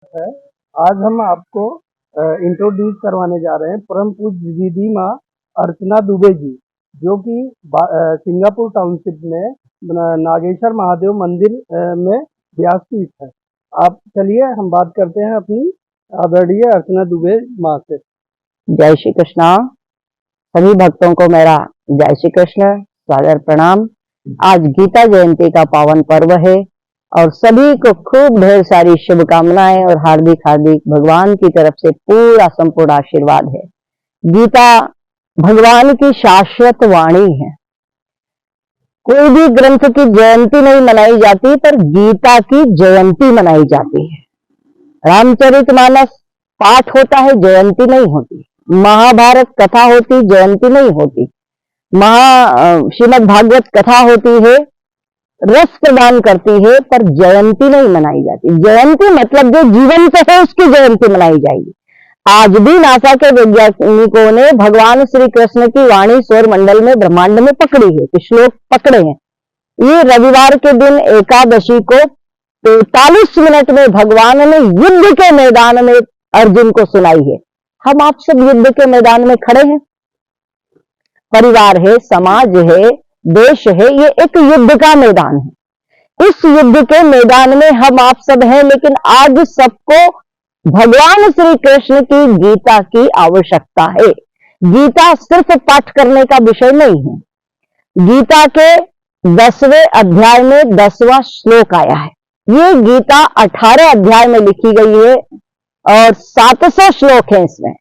है। आज हम आपको इंट्रोड्यूस करवाने जा रहे हैं परम पूज्य दीदी माँ अर्चना दुबे जी, जो कि सिंगापुर टाउनशिप में नागेश्वर महादेव मंदिर में व्यासपीठ है। आप चलिए हम बात करते हैं अपनी आदरणीय अर्चना दुबे माँ से। जय श्री कृष्णा। सभी भक्तों को मेरा जय श्री कृष्ण, सादर प्रणाम। आज गीता जयंती का पावन पर्व है और सभी को खूब ढेर सारी शुभकामनाएं और हार्दिक हार्दिक भगवान की तरफ से पूरा संपूर्ण आशीर्वाद है। गीता भगवान की शाश्वत वाणी है। कोई भी ग्रंथ की जयंती नहीं मनाई जाती, पर गीता की जयंती मनाई जाती है। रामचरितमानस पाठ होता है, जयंती नहीं होती। महाभारत कथा होती, जयंती नहीं होती। श्रीमद् भागवत कथा होती है, रस प्रदान करती है, पर जयंती नहीं मनाई जाती। जयंती मतलब जो जीवंत है उसकी जयंती मनाई जाएगी। आज भी नासा के वैज्ञानिकों ने भगवान श्री कृष्ण की वाणी सौर मंडल में ब्रह्मांड में पकड़ी है, कि श्लोक पकड़े हैं। ये रविवार के दिन एकादशी को 45 मिनट में भगवान ने युद्ध के मैदान में अर्जुन को सुनाई है। हम आप सब युद्ध के मैदान में खड़े हैं। परिवार है, समाज है, देश है, ये एक युद्ध का मैदान है। इस युद्ध के मैदान में हम आप सब हैं, लेकिन आज सबको भगवान श्री कृष्ण की गीता की आवश्यकता है। गीता सिर्फ पाठ करने का विषय नहीं है। गीता के 10वें अध्याय में 10वां श्लोक आया है। ये गीता 18 अध्याय में लिखी गई है और 700 श्लोक हैं इसमें।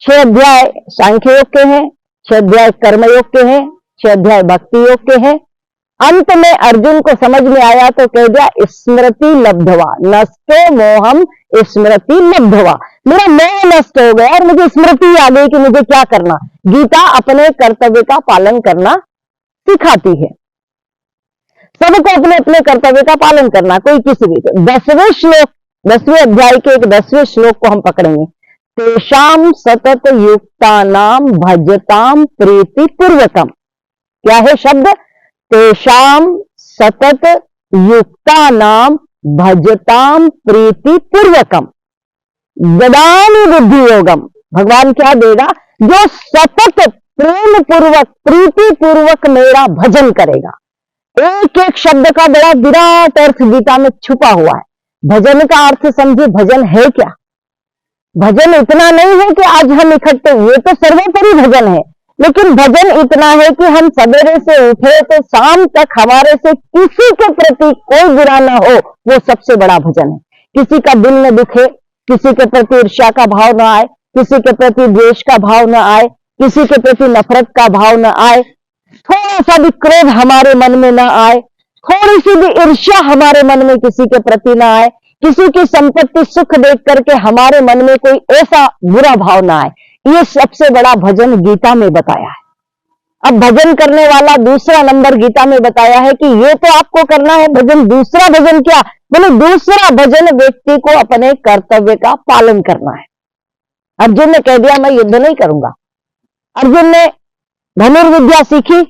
6 अध्याय सांख्य योग के हैं, 6 अध्याय कर्मयोग के हैं, 6 अध्याय भक्ति योग के हैं। अंत में अर्जुन को समझ में आया तो कह दिया स्मृति लब्धवा, नष्टो मोहम स्मृति लब्धवा। मेरा मोह नष्ट हो गया और मुझे स्मृति आ गई कि मुझे क्या करना। गीता अपने कर्तव्य का पालन करना सिखाती है, सबको अपने अपने कर्तव्य का पालन करना, कोई किसी भी। 10वें श्लोक, 10वें अध्याय के एक 10वें श्लोक को हम पकड़ेंगे। तेषाम सतत युक्तानाम भजताम प्रीति पूर्वकम। क्या है शब्द? तेषाम सतत युक्तानाम भजताम प्रीति पूर्वकम ददामि बुद्धि योगम। भगवान क्या देगा? जो सतत प्रेम पूर्वक प्रीति पूर्वक मेरा भजन करेगा। एक एक शब्द का बड़ा विराट अर्थ गीता में छुपा हुआ है। भजन का अर्थ समझिए, भजन है क्या? भजन इतना नहीं है कि आज हम इकट्ठे हुए तो सर्वोपरि भजन है, लेकिन भजन इतना है कि हम सवेरे से उठे तो शाम तक हमारे से किसी के प्रति कोई बुरा ना हो, वो सबसे बड़ा भजन है। किसी का दिल न दुखे, किसी के प्रति ईर्ष्या का भाव न आए, किसी के प्रति द्वेष का भाव न आए, किसी के प्रति नफरत का भाव न आए, थोड़ा सा भी क्रोध हमारे मन में न आए, थोड़ी सी भी ईर्ष्या हमारे मन में किसी के प्रति न आए, किसी की संपत्ति सुख देख करके हमारे मन में कोई ऐसा बुरा भाव ना आए। ये सबसे बड़ा भजन गीता में बताया है। अब भजन करने वाला दूसरा नंबर गीता में बताया है कि ये तो आपको करना है भजन। दूसरा भजन क्या? बोले दूसरा भजन व्यक्ति को अपने कर्तव्य का पालन करना है। अर्जुन ने कह दिया मैं युद्ध नहीं करूंगा। अर्जुन ने धनुर्विद्या सीखी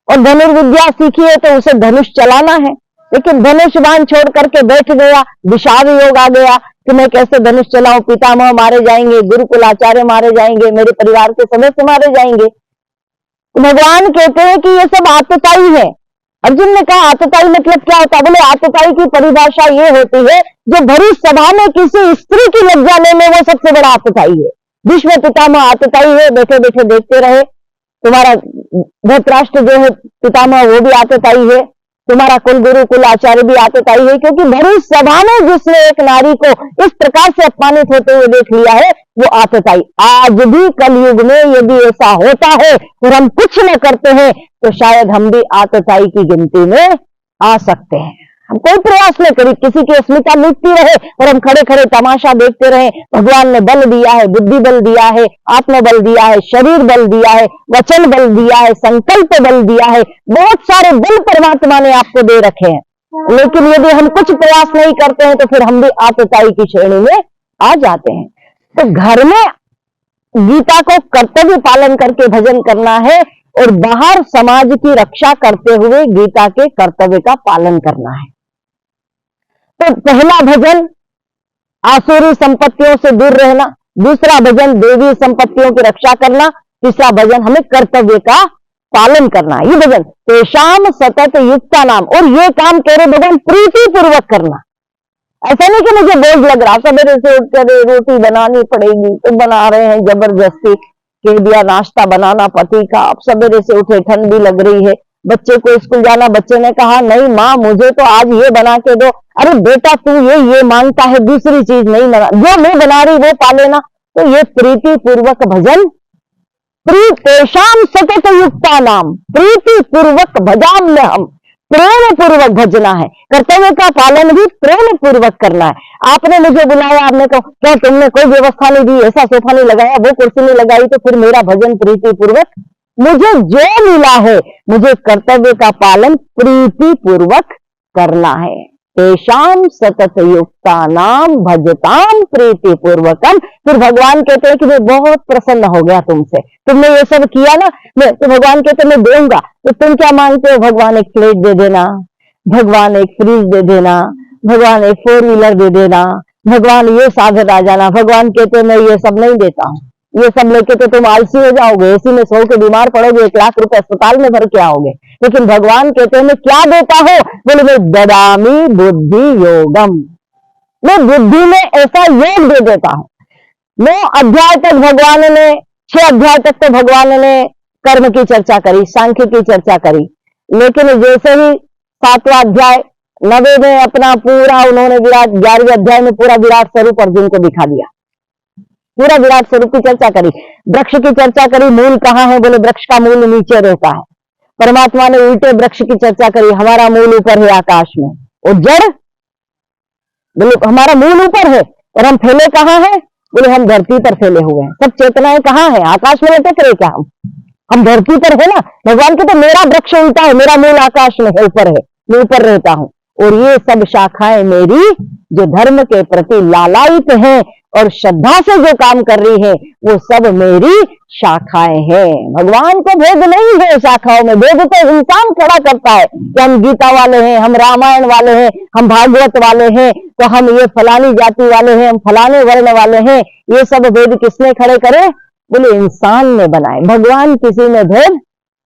और धनुर्विद्या सीखी है तो उसे धनुष चलाना है, लेकिन धनुष बाण छोड़ करके बैठ गया। विषाद योग आ गया कि मैं कैसे धनुष चलाऊं, पितामह मारे जाएंगे, गुरुकुल आचार्य मारे जाएंगे, मेरे परिवार के सदस्य मारे जाएंगे। तो भगवान कहते हैं कि ये सब आतताई है। अर्जुन ने कहा आतताई मतलब क्या होता? बोले आतताई की परिभाषा ये होती है जो भरी सभा में किसी स्त्री की लज्जा लेने, वो सबसे बड़ा आतताई है। विश्व पितामह आतताई है, बैठे बैठे देखते रहे। तुम्हारा धृतराष्ट्र जो है पितामह, वो भी आतताई है। तुम्हारा कुल गुरु कुल आचार्य भी आतताई है, क्योंकि भरी सभा में जिसने एक नारी को इस प्रकार से अपमानित होते हुए देख लिया है, वो आतताई। आज भी कलयुग में यदि ऐसा होता है और हम कुछ न करते हैं तो शायद हम भी आतताई की गिनती में आ सकते हैं। हम कोई प्रयास न करें, किसी की अस्मिता लूटती रहे और हम खड़े खड़े तमाशा देखते रहे। भगवान ने बल दिया है, बुद्धि बल दिया है, आत्मबल दिया है, शरीर बल दिया है, वचन बल दिया है, संकल्प बल दिया है, बहुत सारे बल परमात्मा ने आपको दे रखे हैं। लेकिन यदि हम कुछ प्रयास नहीं करते हैं तो फिर हम भी आतताई की श्रेणी में आ जाते हैं। तो घर में गीता को कर्तव्य पालन करके भजन करना है और बाहर समाज की रक्षा करते हुए गीता के कर्तव्य का पालन करना है। तो पहला भजन आसुरी संपत्तियों से दूर रहना, दूसरा भजन देवी संपत्तियों की रक्षा करना, तीसरा भजन हमें कर्तव्य का पालन करना। ये भजन तेषाम सतत युक्ता नाम, और ये काम तेरे भगवान प्रीति पूर्वक करना। ऐसा नहीं कि मुझे बोझ लग रहा, सवेरे से उठकर रोटी बनानी पड़ेगी तो बना रहे हैं, जबरदस्ती कह दिया नाश्ता बनाना पति का, अब सवेरे से उठे, ठंड भी लग रही है, बच्चे को स्कूल जाना, बच्चे ने कहा नहीं माँ मुझे तो आज ये बना के दो। अरे बेटा तू ये मांगता है, दूसरी चीज नहीं बना, जो मैं बना रही वो पा लेना। तो ये प्रीति पूर्वक भजन, तेषाम सतत युक्ता नाम प्रीति पूर्वक भजाम में, हम प्रेम पूर्वक भजना है, कर्तव्य का पालन भी प्रेम पूर्वक करना है। आपने मुझे बुलाया, आपने कहा क्या तुमने कोई व्यवस्था नहीं दी, ऐसा सोफा नहीं लगाया, वो कुर्सी नहीं लगाई, तो फिर मेरा भजन प्रीति पूर्वक, मुझे जो मिला है मुझे कर्तव्य का पालन प्रीति पूर्वक करना है। तेषाम सतत युक्ता नाम भजताम प्रीति पूर्वकम। फिर भगवान कहते हैं कि मैं बहुत प्रसन्न हो गया तुमसे, तुमने ये सब किया ना, मैं तो भगवान कहते मैं दूंगा। तो तुम क्या मांगते हो? भगवान एक प्लेट दे देना, भगवान एक फ्रिज दे देना, भगवान एक 4 व्हीलर दे देना, भगवान ये साधन आ जाना। भगवान कहते मैं ये सब नहीं देता हूं, ये सब लेके तो तुम आलसी हो जाओगे, एसी में सो के बीमार पड़ोगे, 1 लाख रुपए अस्पताल में भर के आओगे। लेकिन भगवान कहते हैं मैं क्या देता हूं? बोले मैं ददामी बुद्धि योगम, मैं बुद्धि में ऐसा योग दे देता हूं। 9 अध्याय तक भगवान ने, 6 अध्याय तक तो भगवान ने कर्म की चर्चा करी, सांख्य की चर्चा करी, लेकिन जैसे ही 7वां अध्याय 9वें में अपना पूरा उन्होंने विराट, 11वें अध्याय में पूरा विराट स्वरूप अर्जुन को दिखा दिया, पूरा विराट स्वरूप की चर्चा करी, वृक्ष की चर्चा करी, मूल कहाँ है? बोले वृक्ष का मूल नीचे रहता है। परमात्मा ने उल्टे वृक्ष की चर्चा करी, हमारा मूल ऊपर है आकाश में, और जड़ बोले हमारा मूल ऊपर है और हम फैले कहाँ हैं? बोले हम धरती पर फैले हुए हैं। सब चेतनाएं कहाँ है? आकाश में लटक रहे क्या हम धरती पर है ना। भगवान के तो मेरा वृक्ष उल्टा है, मेरा मूल आकाश में है, ऊपर है, मैं ऊपर रहता हूं, और ये सब शाखाएं मेरी जो धर्म के प्रति लालायित हैं और श्रद्धा से जो काम कर रही है वो सब मेरी शाखाएं हैं। भगवान को भेद नहीं है शाखाओं में, भेद तो इंसान खड़ा करता है कि हम गीता वाले हैं, हम रामायण वाले हैं, हम भागवत वाले हैं, तो हम ये फलानी जाति वाले हैं, हम फलाने वर्ण वाले हैं। ये सब भेद किसने खड़े करे? बोले इंसान ने बनाए। भगवान किसी में भेद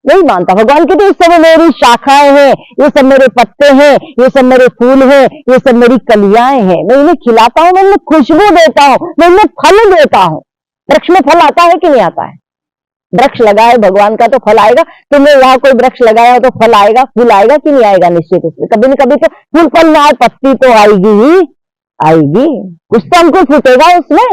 नहीं मानता। भगवान की तो ये सब मेरी शाखाएं हैं, ये सब मेरे पत्ते हैं, ये सब मेरे फूल हैं, ये सब मेरी कलियाएं हैं। मैं इन्हें खिलाता हूं, मैं इन्हें खुशबू देता हूं, मैं इन्हें फल देता हूं। वृक्ष में फल आता है कि नहीं आता है? वृक्ष लगाए भगवान का तो फल आएगा। तुमने यहाँ कोई वृक्ष लगाया तो फल आएगा, फूल आएगा कि नहीं आएगा? निश्चित उसमें कभी न कभी तो फूल फल ना आए, पत्ती तो आएगी ही आएगी, कुछ तो हमको फूटेगा उसमें।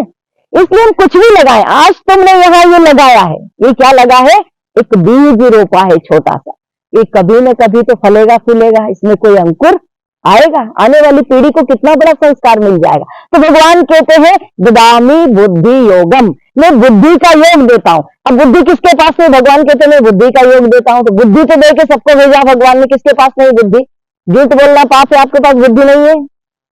इसलिए हम कुछ भी लगाए। आज तुमने यहाँ ये लगाया है, ये क्या लगा है? एक बीज रोपा है छोटा सा, ये कभी न कभी तो फलेगा फूलेगा, इसमें कोई अंकुर आएगा, आने वाली पीढ़ी को कितना बड़ा संस्कार मिल जाएगा। तो भगवान कहते हैं ददामी बुद्धि योगम, मैं बुद्धि का योग देता हूं। अब बुद्धि किसके पास नहीं? भगवान कहते हैं मैं बुद्धि का योग देता हूं। तो बुद्धि तो दे के सबको भेजा भगवान ने, किसके पास नहीं बुद्धि? झूठ बोलना पाप है, आपके पास बुद्धि नहीं है।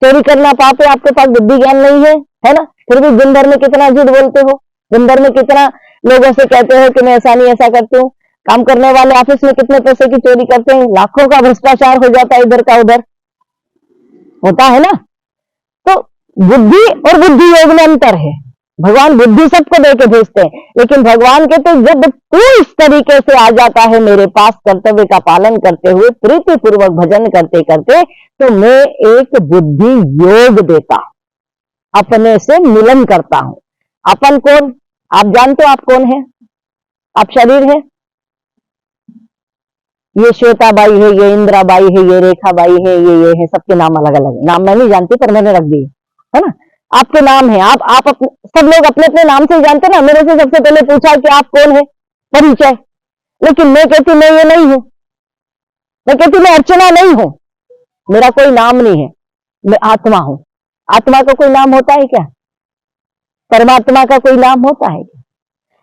चोरी करना पाप है, आपके पास बुद्धि ज्ञान नहीं है ना। फिर भी दिन भर में कितना झूठ बोलते हो, दिन भर में कितना लोगों से कहते हो कि मैं ऐसा नहीं ऐसा करती हूँ। काम करने वाले ऑफिस में कितने पैसे की चोरी करते हैं, लाखों का भ्रष्टाचार हो जाता है, इधर का उधर होता है ना। तो बुद्धि और बुद्धि योग में अंतर है। भगवान बुद्धि सबको दे के भेजते हैं, लेकिन भगवान कहते हैं जब तू इस तरीके से आ जाता है मेरे पास कर्तव्य का पालन करते हुए, प्रीति पूर्वक भजन करते करते, तो मैं एक बुद्धि योग देता हूं, अपने से मिलन करता हूं। अपन कौन? आप जानते हो आप कौन है? आप शरीर है, ये श्वेता बाई है, ये इंदिरा बाई है, ये रेखा बाई है, ये है, सबके नाम अलग अलग है। नाम मैं नहीं जानती पर मैंने रख दिए, है ना। आपके नाम है, आप सब लोग अपने अपने नाम से जानते ना। मेरे से सबसे पहले पूछा कि आप कौन है, परिचय। लेकिन मैं कहती मैं ये नहीं हूं, मैं कहती मैं अर्चना नहीं हूं, मेरा कोई नाम नहीं है, मैं आत्मा हूं। आत्मा का कोई नाम होता है क्या? परमात्मा का कोई नाम होता है क्या?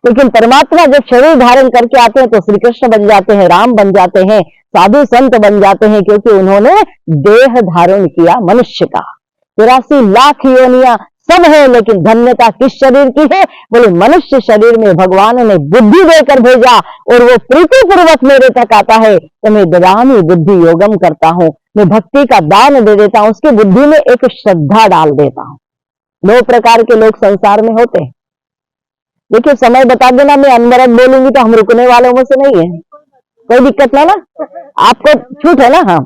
लेकिन परमात्मा जब शरीर धारण करके आते हैं तो श्री कृष्ण बन जाते हैं, राम बन जाते हैं, साधु संत बन जाते हैं, क्योंकि उन्होंने देह धारण किया मनुष्य का। 83 लाख योनियां सब है, लेकिन धन्यता किस शरीर की है? बोले मनुष्य शरीर में भगवान ने बुद्धि देकर भेजा और वो प्रीति पूर्वक मेरे तक आता है, तो मैं ददामी बुद्धि योगम करता हूं, मैं भक्ति का दान दे देता हूं, उसकी बुद्धि में एक श्रद्धा डाल देता हूं। दो प्रकार के लोग संसार में होते हैं। देखिए समय बता देना, मैं अनवरत बोलूंगी तो हम रुकने वालों में से नहीं है, कोई दिक्कत ना आपको छूट है ना। हाँ,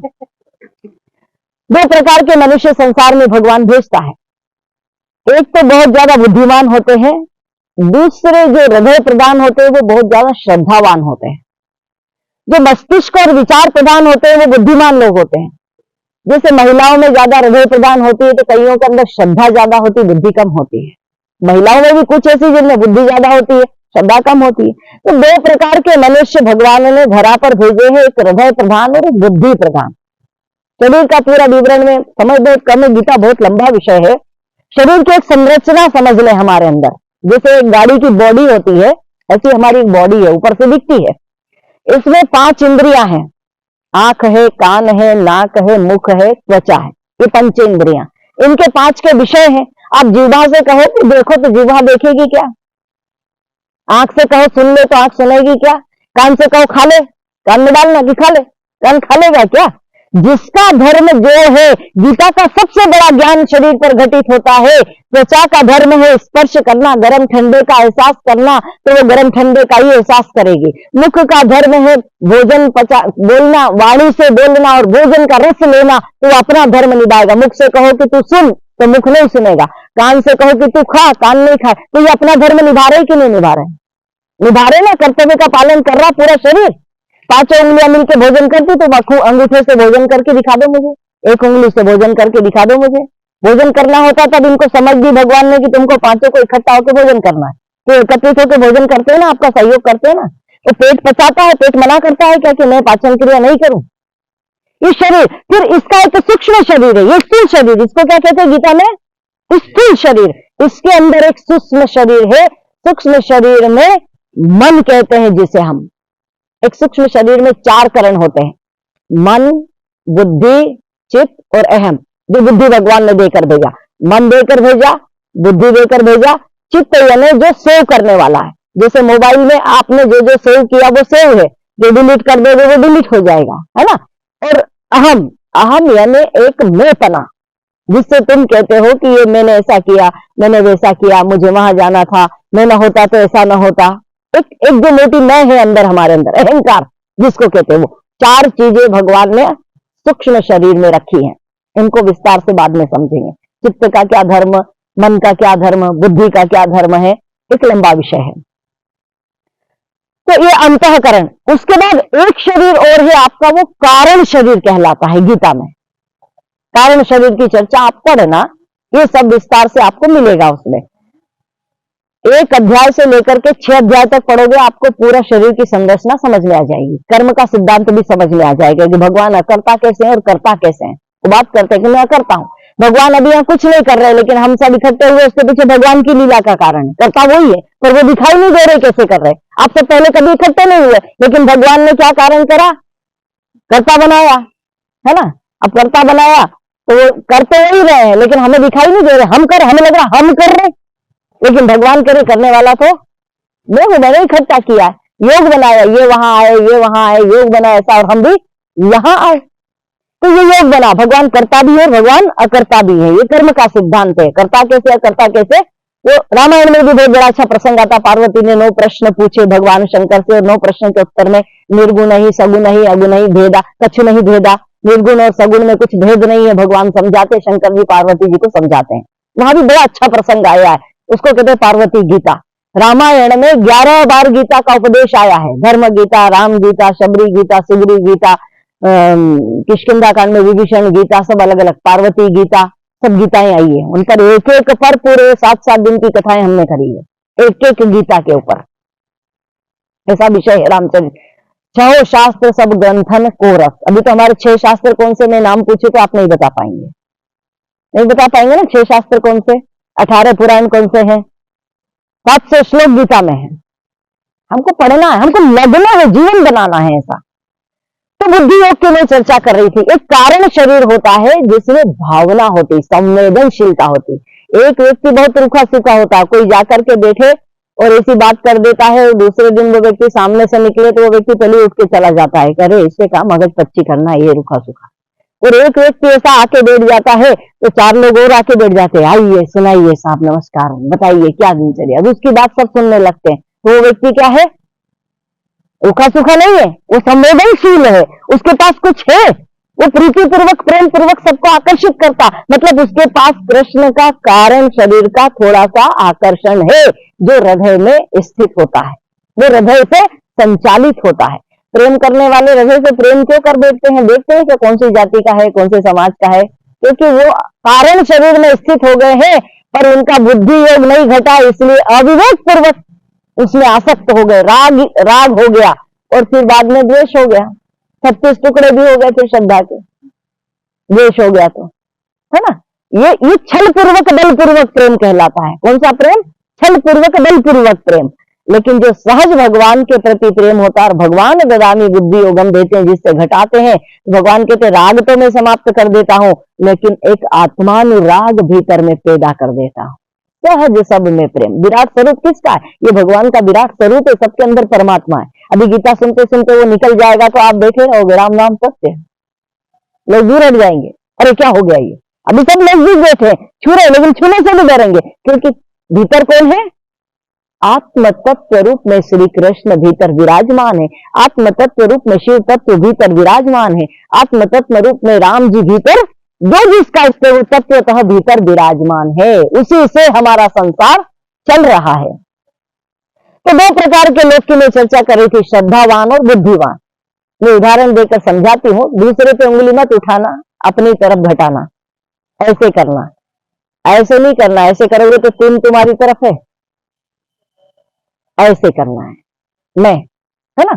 दो प्रकार के मनुष्य संसार में भगवान भेजता है। एक तो बहुत ज्यादा बुद्धिमान होते हैं, दूसरे जो हृदय प्रधान होते हैं वो बहुत ज्यादा श्रद्धावान होते हैं। जो मस्तिष्क और विचार प्रधान होते हैं वो बुद्धिमान लोग होते हैं। जैसे महिलाओं में ज्यादा हृदय प्रधान होती है तो कईयों के अंदर श्रद्धा ज्यादा होती है, बुद्धि कम होती है। महिलाओं में भी कुछ ऐसी जिनमें बुद्धि ज्यादा होती है, श्रद्धा कम होती है। तो दो प्रकार के मनुष्य भगवान ने धरा पर भेजे हैं, एक हृदय प्रधान और एक बुद्धि प्रधान। शरीर का पूरा विवरण में समझ बहुत कम है, गीता बहुत लंबा विषय है। शरीर की एक संरचना समझ ले हमारे अंदर, जैसे एक गाड़ी की बॉडी होती है ऐसी हमारी एक बॉडी है, ऊपर से दिखती है। इसमें 5 इंद्रियां हैं, आंख है, कान है, नाक है, मुख है, त्वचा है, ये पंच इंद्रियां। इनके 5 के विषय हैं। आप जीवा से कहो कि देखो तो जीवा देखेगी क्या? आंख से कहो सुन ले तो आंख सुनेगी क्या? कान से कहो खा ले, कान में डालना कि खा ले, कान खा लेगा क्या? जिसका धर्म जो है, गीता का सबसे बड़ा ज्ञान शरीर पर घटित होता है। त्वचा का धर्म है स्पर्श करना, गर्म ठंडे का एहसास करना, तो वो गर्म ठंडे का ही एहसास करेगी। मुख का धर्म है भोजन बोलना, वाणी से बोलना और भोजन का रस लेना, तो वो अपना धर्म निभाएगा। मुख से कहो कि तू सुन तो मुख नहीं सुनेगा, कान से कहो कि तू खा, कान नहीं खाए, तो ये अपना धर्म निभा रहे कि नहीं निभा रहे? निभा रहे ना, कर्तव्य का पालन कर रहा पूरा शरीर। 5 उंगलियां मिलकर भोजन करती तो अंगूठे से भोजन करके दिखा दो मुझे, एक उंगली से भोजन करके दिखा दो मुझे। भोजन करना होता तब इनको समझ दी भगवान ने कि तुमको 5 को इकट्ठा होकर भोजन करना है, तो एकत्रित होकर भोजन करते हैं ना, आपका सहयोग करते हैं ना। तो पेट पचाता है, पेट मना करता है क्या कि मैं पाचन क्रिया नहीं करूं? ये शरीर, फिर इसका एक सूक्ष्म शरीर है, ये स्थूल शरीर, इसको क्या कहते हैं गीता में? स्थूल शरीर। इसके अंदर एक सूक्ष्म शरीर है, सूक्ष्म शरीर में मन कहते हैं जिसे हम। एक सूक्ष्म शरीर में 4 करण होते हैं, मन, बुद्धि, चित्त और अहम। जो बुद्धि भगवान ने देकर भेजा, मन देकर भेजा, बुद्धि देकर भेजा, चित्त यानी जो सेव करने वाला है। जैसे मोबाइल में आपने जो जो सेव किया वो सेव है, जो डिलीट कर दोगे वो डिलीट हो जाएगा, है ना। और अहम, अहम यानी एक मैंपना, जिससे तुम कहते हो कि ये मैंने ऐसा किया, मैंने वैसा किया, मुझे वहां जाना था, मैं ना होता तो ऐसा ना होता। एक जो मोटी मैं है अंदर, हमारे अंदर अहंकार जिसको कहते हैं, वो 4 चीजें भगवान ने सूक्ष्म शरीर में रखी हैं। इनको विस्तार से बाद में समझेंगे। चित्त का क्या धर्म, मन का क्या धर्म, बुद्धि का क्या धर्म है, एक लंबा विषय है। तो ये अंतःकरण। उसके बाद एक शरीर और है आपका, वो कारण शरीर कहलाता है गीता में। कारण शरीर की चर्चा आप पढ़ना, ये सब विस्तार से आपको मिलेगा उसमें। 1 अध्याय से लेकर के 6 अध्याय तक पढ़ोगे, आपको पूरा शरीर की संरचना समझ में आ जाएगी। कर्म का सिद्धांत भी समझ में आ जाएगा कि भगवान अकर्ता कैसे हैं और कर्ता कैसे हैं। वो बात करते हैं कि मैं अकर्ता हूं, भगवान अभी यहाँ कुछ नहीं कर रहे, लेकिन हम सब इकट्ठे हुए, उसके पीछे भगवान की लीला का कारण है। कर्ता वही है, पर वो दिखाई नहीं दे रहे कैसे कर रहे। आप सब पहले कभी इकट्ठे नहीं हुए, लेकिन भगवान ने क्या कारण करा? कर्ता बनाया, है ना। अब कर्ता बनाया तो वो करते ही रहे हैं, लेकिन हमें दिखाई नहीं दे रहे। हमें लग रहा हम कर रहे, लेकिन भगवान करे करने वाला तो मैंने इकट्ठा किया, योग बनाया, ये वहां आए, ये वहां आए, योग बना ऐसा, और हम भी यहां आए, तो ये योग बना। भगवान करता भी है, भगवान अकर्ता भी है, ये कर्म का सिद्धांत है। कर्ता कैसे, अकर्ता कैसे, वो रामायण में भी बहुत बड़ा अच्छा प्रसंग आता। पार्वती ने 9 प्रश्न पूछे भगवान शंकर से, और 9 प्रश्न के उत्तर में निर्गुण ही, सगुण ही, अगुण ही, भेदा कछु नहीं भेदा, निर्गुण और सगुण में कुछ भेद नहीं है, भगवान समझाते, शंकर जी पार्वती जी को समझाते हैं। वहां भी बड़ा अच्छा प्रसंग आया है, उसको कहते हैं पार्वती गीता। रामायण में 11 बार गीता का उपदेश आया है। धर्म गीता, राम गीता, शबरी गीता, सुग्रीव गीता, किष्किंधा कांड में विभीषण गीता, सब अलग अलग, पार्वती गीता, सब गीताएं आई है। उन पर एक एक पर पूरे 7-7 दिन की कथाएं हमने करी है, एक एक गीता के ऊपर। ऐसा विषय है रामचंद्र। 6 शास्त्र सब ग्रंथन को रस। अभी तो हमारे 6 शास्त्र कौन से, मैं नाम पूछे तो आप नहीं बता पाएंगे, नहीं बता पाएंगे ना। 6 शास्त्र कौन से, 18 पुराण कौन से हैं, 700 श्लोक गीता में है। हमको पढ़ना है, हमको लगना है, जीवन बनाना है ऐसा। तो बुद्धि योग की मैं चर्चा कर रही थी। एक कारण शरीर होता है जिसमें भावना होती, संवेदनशीलता होती। एक व्यक्ति बहुत रूखा सूखा होता, कोई जाकर के बैठे और ऐसी बात कर देता है, और दूसरे दिन वो व्यक्ति सामने से निकले तो वो व्यक्ति पहले उठ के चला जाता है, अरे इससे काम मगज पच्ची करना, ये रूखा सूखा। और एक व्यक्ति ऐसा आके बैठ जाता है तो 4 लोग और आके बैठ जाते हैं, आइए सुनाइए साहब, नमस्कार, बताइए क्या दिनचर्या। अब उसकी बात सब सुनने लगते हैं। तो वो व्यक्ति क्या है? रूखा सूखा नहीं है, वो संवेदनशील है, उसके पास कुछ है, वो प्रीति पूर्वक प्रेम पूर्वक सबको आकर्षित करता, मतलब उसके पास कृष्ण का कारण शरीर का थोड़ा सा आकर्षण है जो हृदय में स्थित होता है, वो हृदय से संचालित होता है। प्रेम करने वाले हृदय से प्रेम क्यों कर बैठते हैं? देखते हैं कि कौन सी जाति का है, कौन से समाज का है, क्योंकि वो कारण शरीर में स्थित हो गए हैं पर उनका बुद्धि योग नहीं घटा, इसलिए अविवेक पूर्वक उसमें आसक्त हो गए, राग हो गया और फिर बाद में द्वेष हो गया। 36 टुकड़े भी हो गए फिर श्रद्धा के, द्वेष हो गया तो, है ना। ये छल पूर्वक बल पूर्वक प्रेम कहलाता है। कौन सा प्रेम? छल पूर्वक बल पूर्वक प्रेम। लेकिन जो सहज भगवान के प्रति प्रेम होता है, और भगवान ददामी बुद्धि योगम देते हैं, जिससे घटाते हैं, तो भगवान कहते हैं राग तो मैं समाप्त कर देता हूं, लेकिन एक आत्मानुराग भीतर में पैदा कर देता हूं। सहज सब में प्रेम। विराट स्वरूप किसका है? ये भगवान का विराट स्वरूप है, सबके अंदर परमात्मा है। अभी गीता सुनते सुनते वो निकल जाएगा तो आप बैठे रहोगे, राम नाम सत्य, लोग दूर हट जाएंगे, अरे क्या हो गया ये। अभी सब नजदीक बैठे छू रहे, लेकिन छूने से भी डरेंगे, क्योंकि भीतर कौन है? आत्म तत्व रूप में श्री कृष्ण भीतर विराजमान है, आत्म तत्व रूप में शिव तत्व भीतर विराजमान है, आत्म तत्व रूप में राम जी भीतर, जो जिसका वो तत्वतः भीतर विराजमान है, उसी से हमारा संसार चल रहा है। तो 2 प्रकार के लोग की मैं चर्चा कर रही थी, श्रद्धावान और बुद्धिवान। मैं उदाहरण देकर समझाती हूं। दूसरे पे उंगली मत उठाना, अपनी तरफ घटाना, ऐसे करना, ऐसे नहीं करना, ऐसे करोगे तो 3 तुम्हारी तरफ है, ऐसे करना है, मैं, है ना।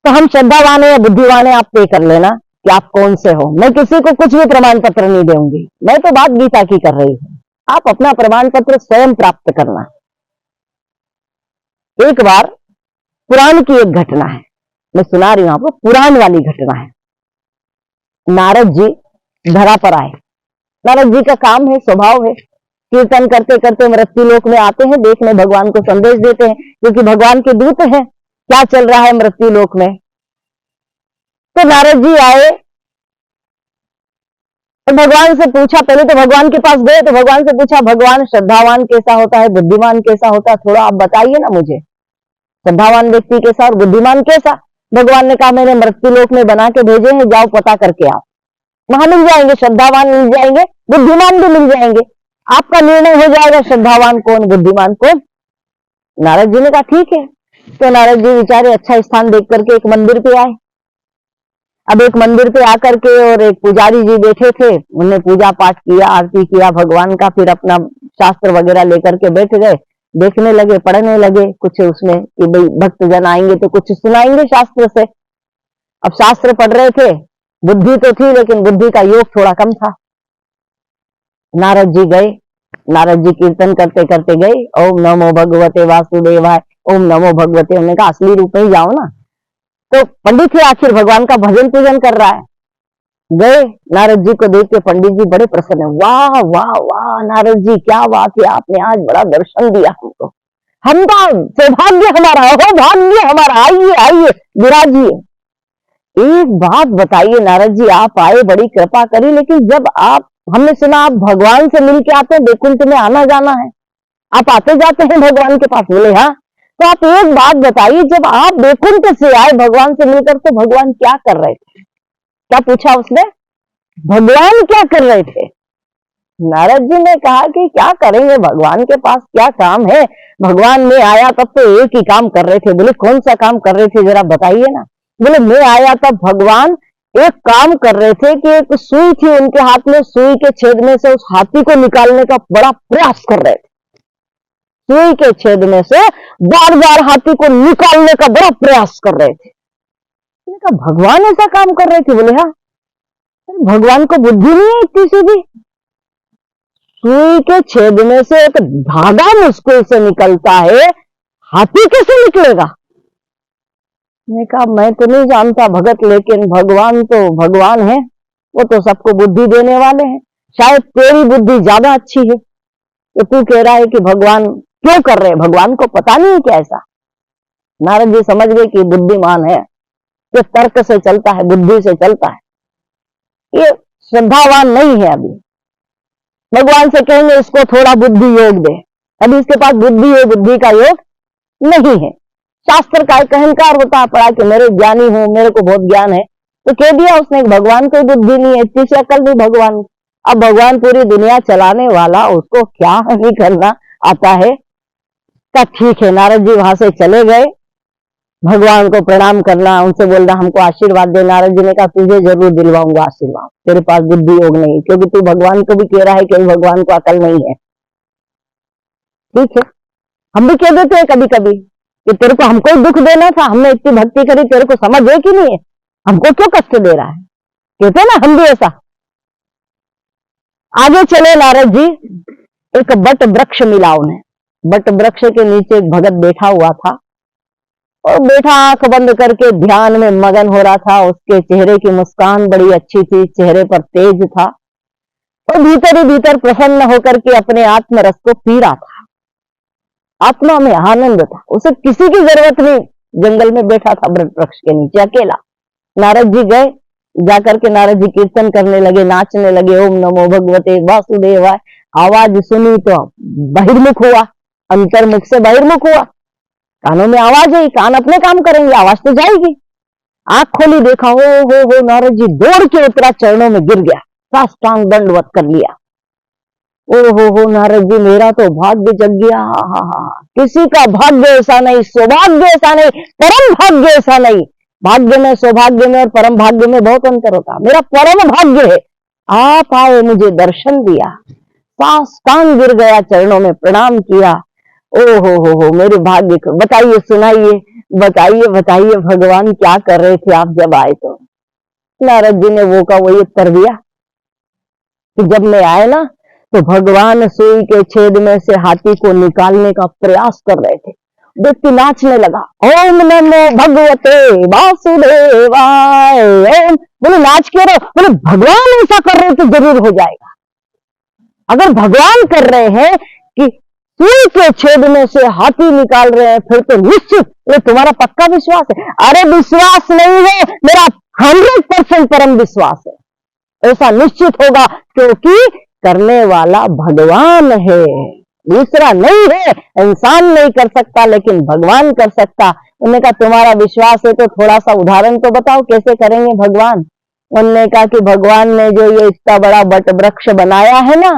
तो हम श्रद्धावान है या बुद्धिवान है, आप तय कर लेना कि आप कौन से हो। मैं किसी को कुछ भी प्रमाण पत्र नहीं दूंगी, मैं तो बात गीता की कर रही हूं। आप अपना प्रमाण पत्र स्वयं प्राप्त करना। एक बार पुराण की एक घटना है, मैं सुना रही हूं आपको, पुराण वाली घटना है। नारद जी धरा पर आए। नारद जी का काम है, स्वभाव है, कीर्तन करते करते मृत्यु लोक में आते हैं, देखने भगवान को संदेश देते हैं, क्योंकि भगवान के दूत हैं, क्या चल रहा है मृत्यु लोक में। तो नारद जी आए तो भगवान से पूछा, पहले तो भगवान के पास गए तो भगवान से पूछा, भगवान श्रद्धावान कैसा होता है, बुद्धिमान कैसा होता है, थोड़ा आप बताइए ना मुझे, श्रद्धावान व्यक्ति कैसा और बुद्धिमान कैसा। भगवान ने कहा मैंने मृत्यु लोक में बना के भेजे हैं, जाओ पता करके आओ, वहां मिल जाएंगे, श्रद्धावान मिल जाएंगे, बुद्धिमान भी मिल जाएंगे, आपका निर्णय हो जाएगा श्रद्धावान कौन बुद्धिमान कौन। नारद जी ने कहा ठीक है। तो नारद जी बेचारे अच्छा स्थान देख करके एक मंदिर पे आए। अब एक मंदिर पे आकर के और एक पुजारी जी बैठे थे, उन्होंने पूजा पाठ किया, आरती किया भगवान का, फिर अपना शास्त्र वगैरह लेकर के बैठ गए, देखने लगे, पढ़ने लगे कुछ उसमें कि भाई भक्त जन आएंगे तो कुछ सुनाएंगे शास्त्र से। अब शास्त्र पढ़ रहे थे, बुद्धि तो थी लेकिन बुद्धि का योग थोड़ा कम था। नारद जी गए, नारद जी कीर्तन करते करते गए, ओम नमो भगवते वासुदेवाय, ओम नमो भगवते, हमने कहा असली रूप में ही जाओ ना। तो पंडित ही आखिर भगवान का भजन पूजन कर रहा है। गए, नारद जी को देख के पंडित जी बड़े प्रसन्न है, वाह वाह वाह नारद जी क्या बात है, आपने आज बड़ा दर्शन दिया हमको, हम तो सौभाग्य हमारा, हो भाग्य हमारा, आइए आइए विराजिए। एक बात बताइए नारद जी, आप आए, बड़ी कृपा करी, लेकिन जब आप, हमने सुना आप भगवान से मिलके आते हैं, वैकुंठ में आना जाना है, आप आते जाते हैं भगवान के पास। बोले हाँ। तो आप एक बात बताइए, जब आप वैकुंठ से आए भगवान से मिलकर, तो भगवान क्या कर रहे थे? क्या पूछा उसने? भगवान क्या कर रहे थे? नारद जी ने कहा कि क्या करेंगे, भगवान के पास क्या काम है, भगवान में आया तब तो एक ही काम कर रहे थे। बोले कौन सा काम कर रहे थे जरा बताइए ना। बोले मैं आया तब भगवान एक काम कर रहे थे कि एक सुई थी उनके हाथ में, सुई के छेद में से उस हाथी को निकालने का बड़ा प्रयास कर रहे थे, सुई के छेद में से बार बार हाथी को निकालने का बड़ा प्रयास कर रहे थे। कहा भगवान ऐसा काम कर रहे थे? बोले हाँ। भगवान को बुद्धि नहीं है इतनी सीधी, सुई के छेद में से एक धागा मुश्किल से निकलता है, हाथी कैसे निकलेगा? मैं कहा मैं तो नहीं जानता भगत, लेकिन भगवान तो भगवान है, वो तो सबको बुद्धि देने वाले हैं, शायद तेरी बुद्धि ज्यादा अच्छी है, तो तू कह रहा है कि भगवान क्यों कर रहे हैं, भगवान को पता नहीं है क्या ऐसा? नारद जी समझ गए कि बुद्धिमान है, कि तर्क से चलता है, बुद्धि से चलता है। ये श्रद्धावान नहीं है। अभी भगवान से कहेंगे इसको थोड़ा बुद्धि योग दे, अभी इसके पास बुद्धि है, बुद्धि का योग नहीं है। शास्त्र का एक अहंकार होता है पड़ा कि मेरे ज्ञानी हूं, मेरे को बहुत ज्ञान है, तो कह दिया उसने भगवान कोई बुद्धि नहीं है, इतनी सी अकल नहीं भगवान। अब भगवान पूरी दुनिया चलाने वाला, उसको क्या नहीं करना आता है। का ठीक है, नारद जी वहां से चले गए, भगवान को प्रणाम करना, उनसे बोलना हमको आशीर्वाद दे। नारद जी ने कहा तुझे जरूर दिलवाऊंगा आशीर्वाद, तेरे पास बुद्धि योग नहीं, क्योंकि तू भगवान को भी कह रहा है कि भगवान को अकल नहीं है। ठीक है, हम भी कह देते हैं कभी कभी कि तेरे को हमको ही दुख देना था, हमने इतनी भक्ति करी, तेरे को समझ है कि नहीं है, हमको क्यों कष्ट दे रहा है, कहते ना हम भी ऐसा। आगे चले नारद जी, एक बट वृक्ष मिला उन्हें। बट वृक्ष के नीचे एक भगत बैठा हुआ था और बैठा आंख बंद करके ध्यान में मगन हो रहा था। उसके चेहरे की मुस्कान बड़ी अच्छी थी, चेहरे पर तेज था और भीतर ही भीतर प्रसन्न होकर के अपने आत्मरस को पी रहा था। आत्मा में आनंद था, उसे किसी की जरूरत नहीं। जंगल में बैठा था बट वृक्ष के नीचे अकेला। नारद जी गए, जाकर के नारद जी कीर्तन करने लगे, नाचने लगे, ओम नमो भगवते वासुदेवाय। आवाज सुनी तो बहिर्मुख हुआ, अंतर्मुख से बहिर्मुख हुआ। कानों में आवाज है, कान अपने काम करेंगे, आवाज तो जाएगी। आंख खोली, देखा हो नारद जी दौड़ के उतरा, चरणों में गिर गया, साष्टांग दंडवत कर लिया। हो नारद जी मेरा तो भाग्य जग गया। किसी का भाग्य ऐसा नहीं, सौभाग्य ऐसा नहीं, परम भाग्य ऐसा नहीं। भाग्य में, सौभाग्य में और परम भाग्य में बहुत अंतर होता है। मेरा परम भाग्य है, आप आए, मुझे दर्शन दिया, साष्टांग गिर गया, चरणों में प्रणाम किया। हो मेरे भाग्य को बताइए, सुनाइए, बताइए बताइए भगवान क्या कर रहे थे आप जब आए। तो नारद जी ने वो का वही उत्तर दिया कि जब मैं आए ना तो भगवान सुई के छेद में से हाथी को निकालने का प्रयास कर रहे थे। व्यक्ति नाचने लगा, ओम नमो भगवते वासुदेवाय। ओम बोले नाच क्यों रहे, बोले भगवान ऐसा कर रहे तो जरूर हो जाएगा। अगर भगवान कर रहे हैं कि सुई के छेद में से हाथी निकाल रहे हैं, फिर तो निश्चित ये तुम्हारा पक्का विश्वास है। अरे विश्वास नहीं है, मेरा 100% परम विश्वास है, ऐसा निश्चित होगा, क्योंकि करने वाला भगवान है, दूसरा नहीं है। इंसान नहीं कर सकता लेकिन भगवान कर सकता। उन्होंने कहा तुम्हारा विश्वास है तो थोड़ा सा उदाहरण तो बताओ कैसे करेंगे भगवान। उन्होंने कहा कि भगवान ने जो ये इतना बड़ा वट वृक्ष बनाया है ना,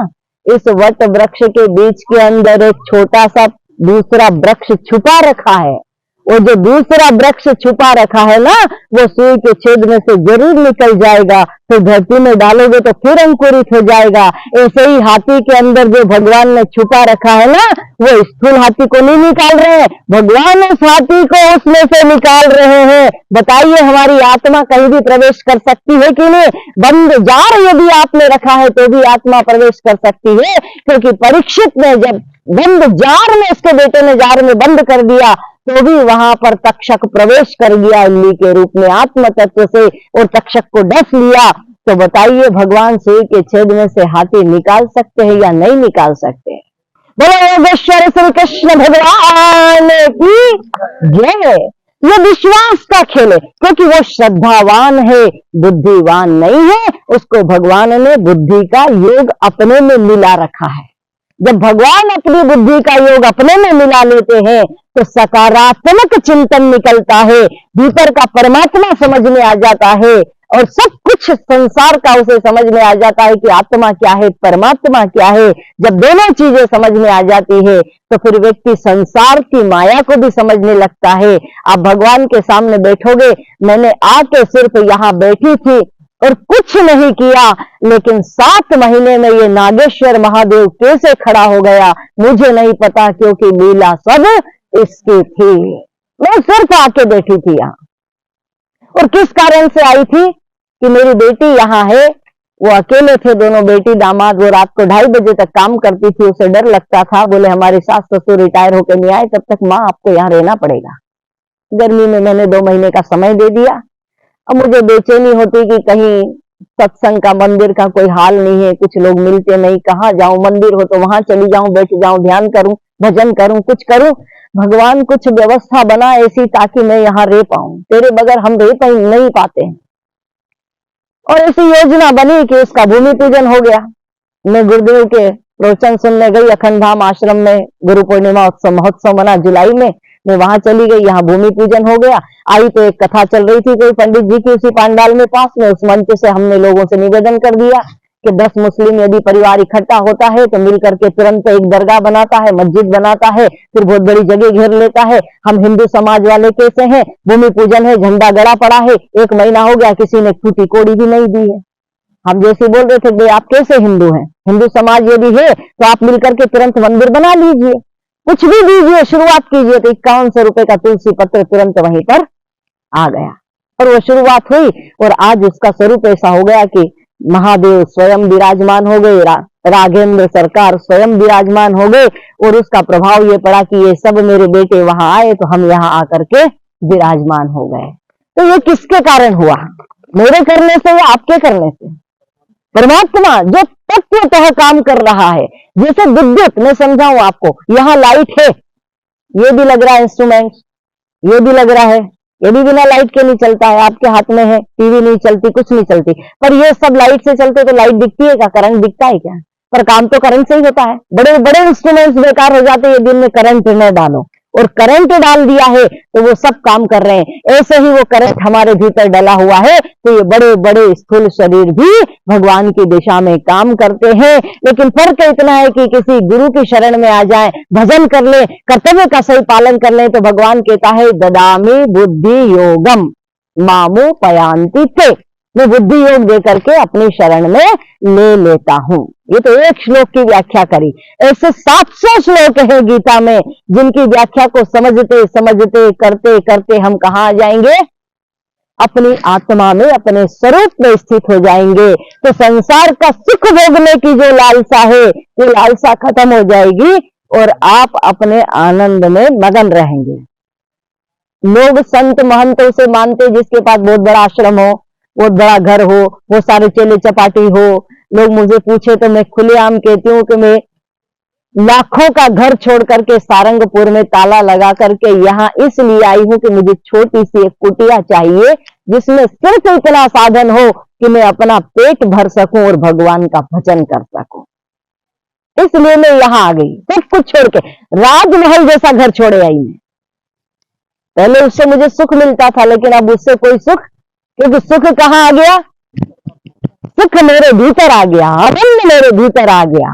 इस वट वृक्ष के बीच के अंदर एक छोटा सा दूसरा वृक्ष छुपा रखा है। वो जो दूसरा वृक्ष छुपा रखा है ना, वो सुई के छेद में से जरूर निकल जाएगा, फिर धरती में डालोगे तो फिर अंकुरित हो जाएगा। ऐसे ही हाथी के अंदर जो भगवान ने छुपा रखा है ना, वो स्थूल हाथी को नहीं निकाल रहे हैं, भगवान उस हाथी को उसमें से निकाल रहे हैं। बताइए हमारी आत्मा कहीं भी प्रवेश कर सकती है कि नहीं? बंद जार यदि आपने रखा है तो भी आत्मा प्रवेश कर सकती है, क्योंकि परीक्षित ने जब बंद जार में, उसके बेटे ने जार में बंद कर दिया तो भी वहां पर तक्षक प्रवेश कर गया इल्ली के रूप में आत्म तत्व से, और तक्षक को डस लिया। तो बताइए भगवान सुई के छेद में से हाथी निकाल सकते हैं या नहीं निकाल सकते? बोलो योगेश्वर श्री कृष्ण भगवान की जय। ये विश्वास का खेल है, क्योंकि वो श्रद्धावान है, बुद्धिवान नहीं है। उसको भगवान ने बुद्धि का योग अपने में मिला रखा है। जब भगवान अपनी बुद्धि का योग अपने में मिला लेते हैं तो सकारात्मक चिंतन निकलता है, भीतर का परमात्मा समझ में आ जाता है, और सब कुछ संसार का उसे समझ में आ जाता है कि आत्मा क्या है, परमात्मा क्या है। जब दोनों चीजें समझ में आ जाती है तो फिर व्यक्ति संसार की माया को भी समझने लगता है। आप भगवान के सामने बैठोगे, मैंने आके सिर्फ यहाँ बैठी थी और कुछ नहीं किया, लेकिन 7 महीने में ये नागेश्वर महादेव कैसे खड़ा हो गया मुझे नहीं पता, क्योंकि लीला सब इसकी थी। मैं सिर्फ आके बैठी थी यहाँ, और किस कारण से आई थी कि मेरी बेटी यहाँ है। वो अकेले थे, दोनों बेटी दामाद। वो रात को 2:30 बजे तक काम करती थी, उसे डर लगता था। बोले हमारे सास ससुर रिटायर होकर नहीं आए तब तक माँ आपको यहाँ रहना पड़ेगा। गर्मी में मैंने 2 महीने का समय दे दिया। अब मुझे बेचैनी होती कि कहीं सत्संग का, मंदिर का कोई हाल नहीं है, कुछ लोग मिलते नहीं, कहाँ जाऊं, मंदिर हो तो वहां चली जाऊं, बैठ जाऊं, ध्यान करूं, भजन करूं, कुछ करूं। भगवान कुछ व्यवस्था बना ऐसी ताकि मैं यहाँ रह पाऊं, तेरे बगैर हम रह नहीं पाते हैं। और ऐसी योजना बनी कि उसका भूमि पूजन हो गया। मैं गुरुदेव के प्रवचन सुनने गई अखंड धाम आश्रम में, गुरु पूर्णिमा उत्सव महोत्सव मना जुलाई में, मैं वहां चली गई, यहाँ भूमि पूजन हो गया। आई तो एक कथा चल रही थी कोई पंडित जी की उसी पांडाल में पास में। उस मंच से हमने लोगों से निवेदन कर दिया कि 10 मुस्लिम यदि परिवार इकट्ठा होता है तो मिल करके तुरंत एक दरगाह बनाता है, मस्जिद बनाता है, फिर बहुत बड़ी जगह घेर लेता है। हम हिंदू समाज वाले कैसे हैं, भूमि पूजन है, झंडा गड़ा पड़ा है, 1 महीना हो गया, किसी ने टूटी कोड़ी भी नहीं दी है। हम जैसे बोल रहे थे भाई आप कैसे हिंदू हैं, हिंदू समाज यदि है तो आप मिलकर के तुरंत मंदिर बना लीजिए, कुछ भी दीजिए, शुरुआत कीजिए। तो 5100 रुपए का तुलसी पत्र तुरंत वहीं पर आ गया और वो शुरुआत हुई। और आज उसका स्वरूप ऐसा हो गया कि महादेव स्वयं विराजमान हो गए, राघेंद्र सरकार स्वयं विराजमान हो गए। और उसका प्रभाव ये पड़ा कि ये सब मेरे बेटे वहां आए तो हम यहाँ आकर के विराजमान हो गए। तो ये किसके कारण हुआ, मेरे करने से या आपके करने से? परमात्मा जो तत्वतः काम कर रहा है। जैसे विद्युत, मैं समझाऊं आपको, यहाँ लाइट है, ये भी लग रहा है इंस्ट्रूमेंट, ये भी लग रहा है, ये भी बिना लाइट के नहीं चलता है, आपके हाथ में है, टीवी नहीं चलती, कुछ नहीं चलती, पर ये सब लाइट से चलते तो लाइट दिखती है क्या, करंट दिखता है क्या? पर काम तो करंट से ही होता है। बड़े बड़े इंस्ट्रूमेंट्स बेकार हो जाते हैं यदि इनमें करंट न डालो, और करंट डाल दिया है तो वो सब काम कर रहे हैं। ऐसे ही वो करंट हमारे भीतर डला हुआ है तो ये बड़े बड़े स्थूल शरीर भी भगवान की दिशा में काम करते हैं। लेकिन फर्क इतना है कि किसी गुरु की शरण में आ जाए, भजन कर ले, कर्तव्य का सही पालन कर ले, तो भगवान कहता है ददामी बुद्धि योगम मामू पयांति ते, मैं बुद्धि योग दे करके अपनी शरण में ले लेता हूं। ये तो एक श्लोक की व्याख्या करी, ऐसे 700 श्लोक हैं गीता में जिनकी व्याख्या को समझते समझते करते करते हम कहाँ आ जाएंगे, अपनी आत्मा में, अपने स्वरूप में स्थित हो जाएंगे। तो संसार का सुख भोगने की जो लालसा है वो लालसा खत्म हो जाएगी और आप अपने आनंद में मगन रहेंगे। लोग संत महंतों से मानते जिसके पास बहुत बड़ा आश्रम हो, बहुत बड़ा घर हो, वो सारे चेले चपाटी हो। लोग मुझे पूछे तो मैं खुलेआम कहती हूँ कि मैं लाखों का घर छोड़ करके सारंगपुर में ताला लगा करके यहाँ इसलिए आई हूं कि मुझे छोटी सी एक कुटिया चाहिए जिसमें सिर्फ इतना साधन हो कि मैं अपना पेट भर सकूं और भगवान का भजन कर सकूं। इसलिए मैं यहाँ आ गई, सब कुछ छोड़ के, राजमहल जैसा घर छोड़े आई मैं। पहले उससे मुझे सुख मिलता था लेकिन अब उससे कोई सुख, क्योंकि सुख कहाँ आ गया, सुख मेरे भीतर आ गया, आनंद मेरे भीतर आ गया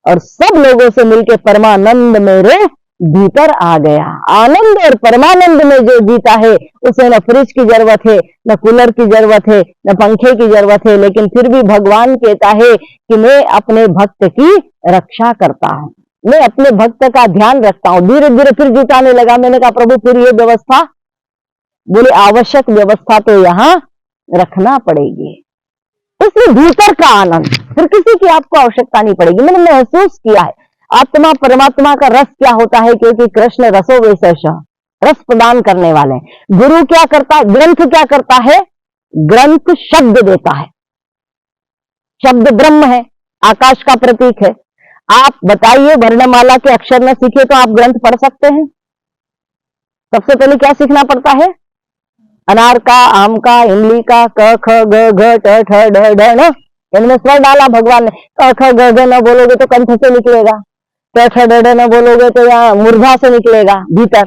और सब लोगों से मिलके परमानंद मेरे भीतर आ गया। आनंद और परमानंद में जो जीता है उसे न फ्रिज की जरूरत है, न कूलर की जरूरत है, न पंखे की जरूरत है, लेकिन फिर भी भगवान कहता है कि मैं अपने भक्त की रक्षा करता हूं, मैं अपने भक्त का ध्यान रखता हूं। धीरे धीरे फिर जुटाने लगा। मैंने कहा प्रभु फिर ये व्यवस्था, बोले आवश्यक व्यवस्था तो यहाँ रखना पड़ेगी। इसलिए भीतर का आनंद, फिर किसी की आपको आवश्यकता नहीं पड़ेगी। मैंने महसूस किया है आत्मा परमात्मा का रस क्या होता है, क्योंकि कृष्ण रसो वैसेष, रस प्रदान करने वाले। गुरु क्या करता है, ग्रंथ क्या करता है, ग्रंथ शब्द देता है। शब्द ब्रह्म है, आकाश का प्रतीक है। आप बताइए वर्णमाला के अक्षर न सीखे तो आप ग्रंथ पढ़ सकते हैं? सबसे पहले क्या सीखना पड़ता है, अनार का, आम का, इमली का, क ख ग घ ट ठ ड ढ न, इनमें स्वर डाला भगवान ने। क ख ग घ न बोलोगे तो कंठ से निकलेगा, ट ठ ड ढ न बोलोगे तो यहाँ मूर्धा से निकलेगा भीतर,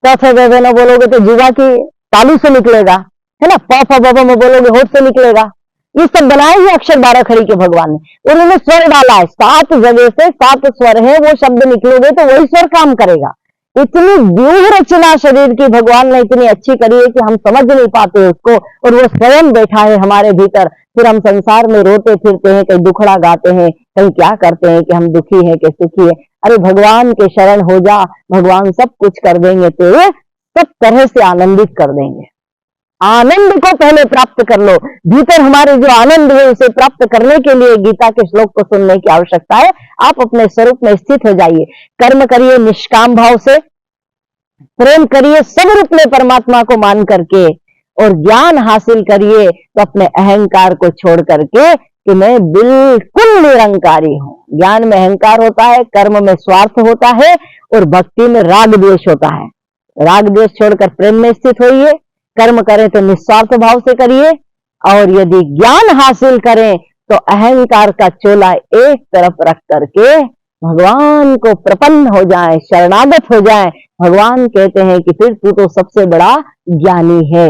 क ख ग घ न बोलोगे तो जीवा की तालू से निकलेगा, है ना, प फ ब भ म बोलोगे होठ से निकलेगा। ये सब बनाए ही अक्षर 12 खड़ी के भगवान ने, उन्होंने स्वर डाला है। 7 जगह से 7 स्वर है, वो शब्द निकलोगे तो वही स्वर काम करेगा। इतनी व्यूह रचना शरीर की भगवान ने इतनी अच्छी करी है कि हम समझ नहीं पाते उसको, और वो स्वयं बैठा है हमारे भीतर। फिर हम संसार में रोते फिरते हैं, कहीं दुखड़ा गाते हैं, कहीं क्या करते हैं कि हम दुखी हैं कि सुखी है। अरे भगवान के शरण हो जा, भगवान सब कुछ कर देंगे, तेरे सब तरह से आनंदित कर देंगे। आनंद को पहले प्राप्त कर लो। भीतर हमारे जो आनंद है उसे प्राप्त करने के लिए गीता के श्लोक को सुनने की आवश्यकता है। आप अपने स्वरूप में स्थित हो जाइए, कर्म करिए निष्काम भाव से, प्रेम करिए सब रूप में परमात्मा को मान करके, और ज्ञान हासिल करिए तो अपने अहंकार को छोड़ करके कि मैं बिल्कुल निरंकारी हूं। ज्ञान में अहंकार होता है, कर्म में स्वार्थ होता है और भक्ति में राग द्वेष होता है। राग द्वेष छोड़कर प्रेम में स्थित होइए, कर्म करें तो निस्वार्थ भाव से करिए, और यदि ज्ञान हासिल करें तो अहंकार का चोला एक तरफ रख करके भगवान को प्रपन्न हो जाए, शरणागत हो जाए। भगवान कहते हैं कि फिर तू तो सबसे बड़ा ज्ञानी है।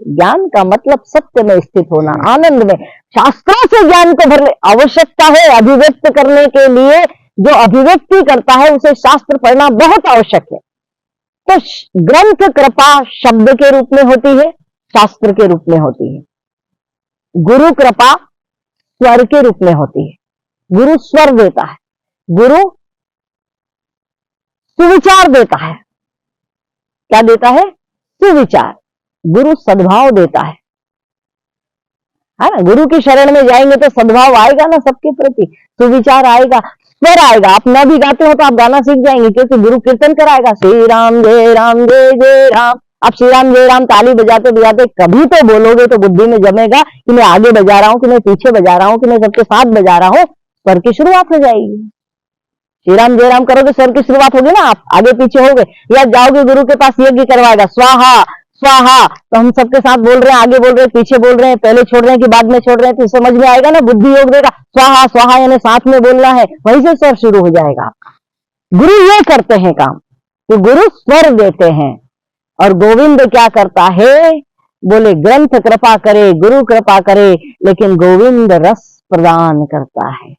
ज्ञान का मतलब सत्य में स्थित होना, आनंद में। शास्त्रों से ज्ञान को भर आवश्यकता है अभिव्यक्त करने के लिए। जो अभिव्यक्ति करता है उसे शास्त्र पढ़ना बहुत आवश्यक है। तो ग्रंथ कृपा शब्द के रूप में होती है, शास्त्र के रूप में होती है। गुरु कृपा स्वर के रूप में होती है। गुरु स्वर देता है, गुरु सुविचार देता है। क्या देता है? सुविचार। गुरु सद्भाव देता है ना। गुरु की शरण में जाएंगे तो सद्भाव आएगा ना सबके प्रति, सुविचार आएगा, स्वर आएगा। आप न भी गाते हो तो आप गाना सीख जाएंगे, क्योंकि गुरु कीर्तन कराएगा, श्री राम जय जय राम। आप श्री राम जय राम ताली बजाते बजाते कभी तो बोलोगे तो बुद्धि में जमेगा कि मैं आगे बजा रहा हूं, कि मैं पीछे बजा रहा हूं, कि मैं सबके साथ बजा रहा हूं। स्वर की शुरुआत हो जाएगी। श्री राम जय राम करोगे, स्वर की शुरुआत होगी ना। आप आगे पीछे हो गए, या जाओगे गुरु के पास, यज्ञ करवाएगा, स्वाहा स्वाहा, तो हम सबके साथ बोल रहे हैं, आगे बोल रहे हैं, पीछे बोल रहे हैं, पहले छोड़ रहे हैं कि बाद में छोड़ रहे हैं, तो समझ में आएगा ना। बुद्धि योग देगा, स्वाहा स्वाहा यानी साथ में बोलना है, वहीं से स्वर शुरू हो जाएगा आपका। गुरु ये करते हैं काम कि गुरु स्वर देते हैं। और गोविंद क्या करता है? बोले ग्रंथ कृपा करे, गुरु कृपा करे, लेकिन गोविंद रस प्रदान करता है।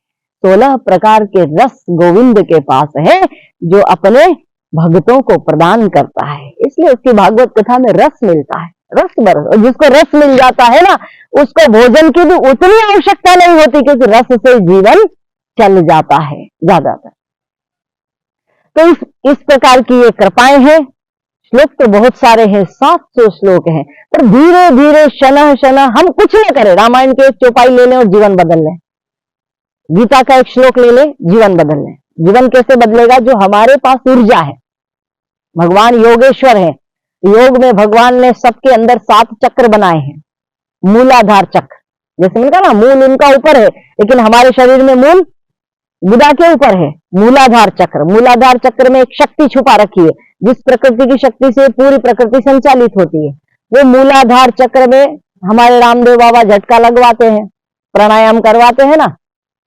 16 प्रकार के रस गोविंद के पास है, जो अपने भक्तों को प्रदान करता है। इसलिए उसकी भागवत कथा में रस मिलता है, रस बरस। और जिसको रस मिल जाता है ना, उसको भोजन की भी उतनी आवश्यकता नहीं होती, क्योंकि रस से जीवन चल जाता है ज्यादातर। तो इस प्रकार की ये कृपाएं हैं। श्लोक तो बहुत सारे हैं, 700 श्लोक हैं, पर धीरे धीरे शनह शनह हम कुछ न करें। रामायण के एक चौपाई ले लें और जीवन बदल लें, गीता का एक श्लोक ले लें, जीवन बदल लें। जीवन कैसे बदलेगा? जो हमारे पास ऊर्जा है। भगवान योगेश्वर है। योग में भगवान ने सबके अंदर 7 चक्र बनाए हैं। मूलाधार चक्र, जैसे मैंने कहा ना, मूल उनका ऊपर है, लेकिन हमारे शरीर में मूल गुदा के ऊपर है। मूलाधार चक्र, मूलाधार चक्र में एक शक्ति छुपा रखी है, जिस प्रकृति की शक्ति से पूरी प्रकृति संचालित होती है। वो मूलाधार चक्र में हमारे रामदेव बाबा झटका लगवाते हैं, प्राणायाम करवाते हैं ना।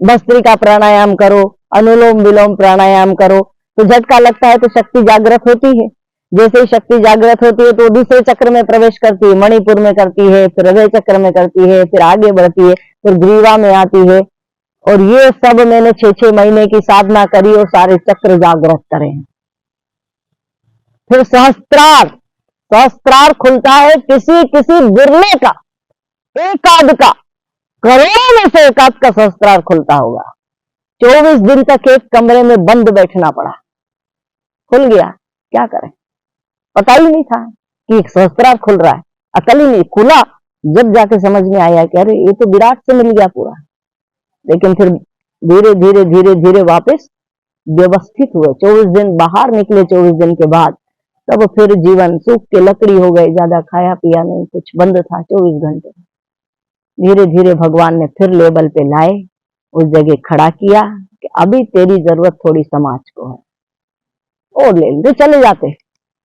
भस्त्रिका प्राणायाम करो, अनुलोम विलोम प्राणायाम करो, तो झटका लगता है तो शक्ति जागृत होती है। जैसे ही शक्ति जागृत होती है तो दूसरे चक्र में प्रवेश करती है, मणिपुर में करती है, फिर हृदय चक्र में करती है, फिर आगे बढ़ती है, फिर ग्रीवा में आती है। और ये सब मैंने 6-6 महीने की साधना करी और सारे चक्र जागृत करे। फिर सहस्त्रार, सहस्त्रार खुलता है किसी किसी बिरले का, एक आध का, करोड़ों में से एक आध का सहस्त्रार खुलता होगा। 24 दिन तक एक कमरे में बंद बैठना पड़ा, खुल गया। क्या करें, पता ही नहीं था कि सहस्त्रार खुल रहा है, अकल ही नहीं। खुला जब जाके समझ में आया कि अरे ये तो विराट से मिल गया पूरा। लेकिन फिर धीरे धीरे धीरे धीरे वापस व्यवस्थित हुए। 24 दिन बाहर निकले, 24 दिन के बाद तब फिर जीवन सूख के लकड़ी हो गए। ज्यादा खाया पिया नहीं, कुछ बंद था 24 घंटे। धीरे धीरे भगवान ने फिर लेवल पे लाए, उस जगह खड़ा किया कि अभी तेरी जरूरत थोड़ी समाज को है, और ले ले, चले जाते।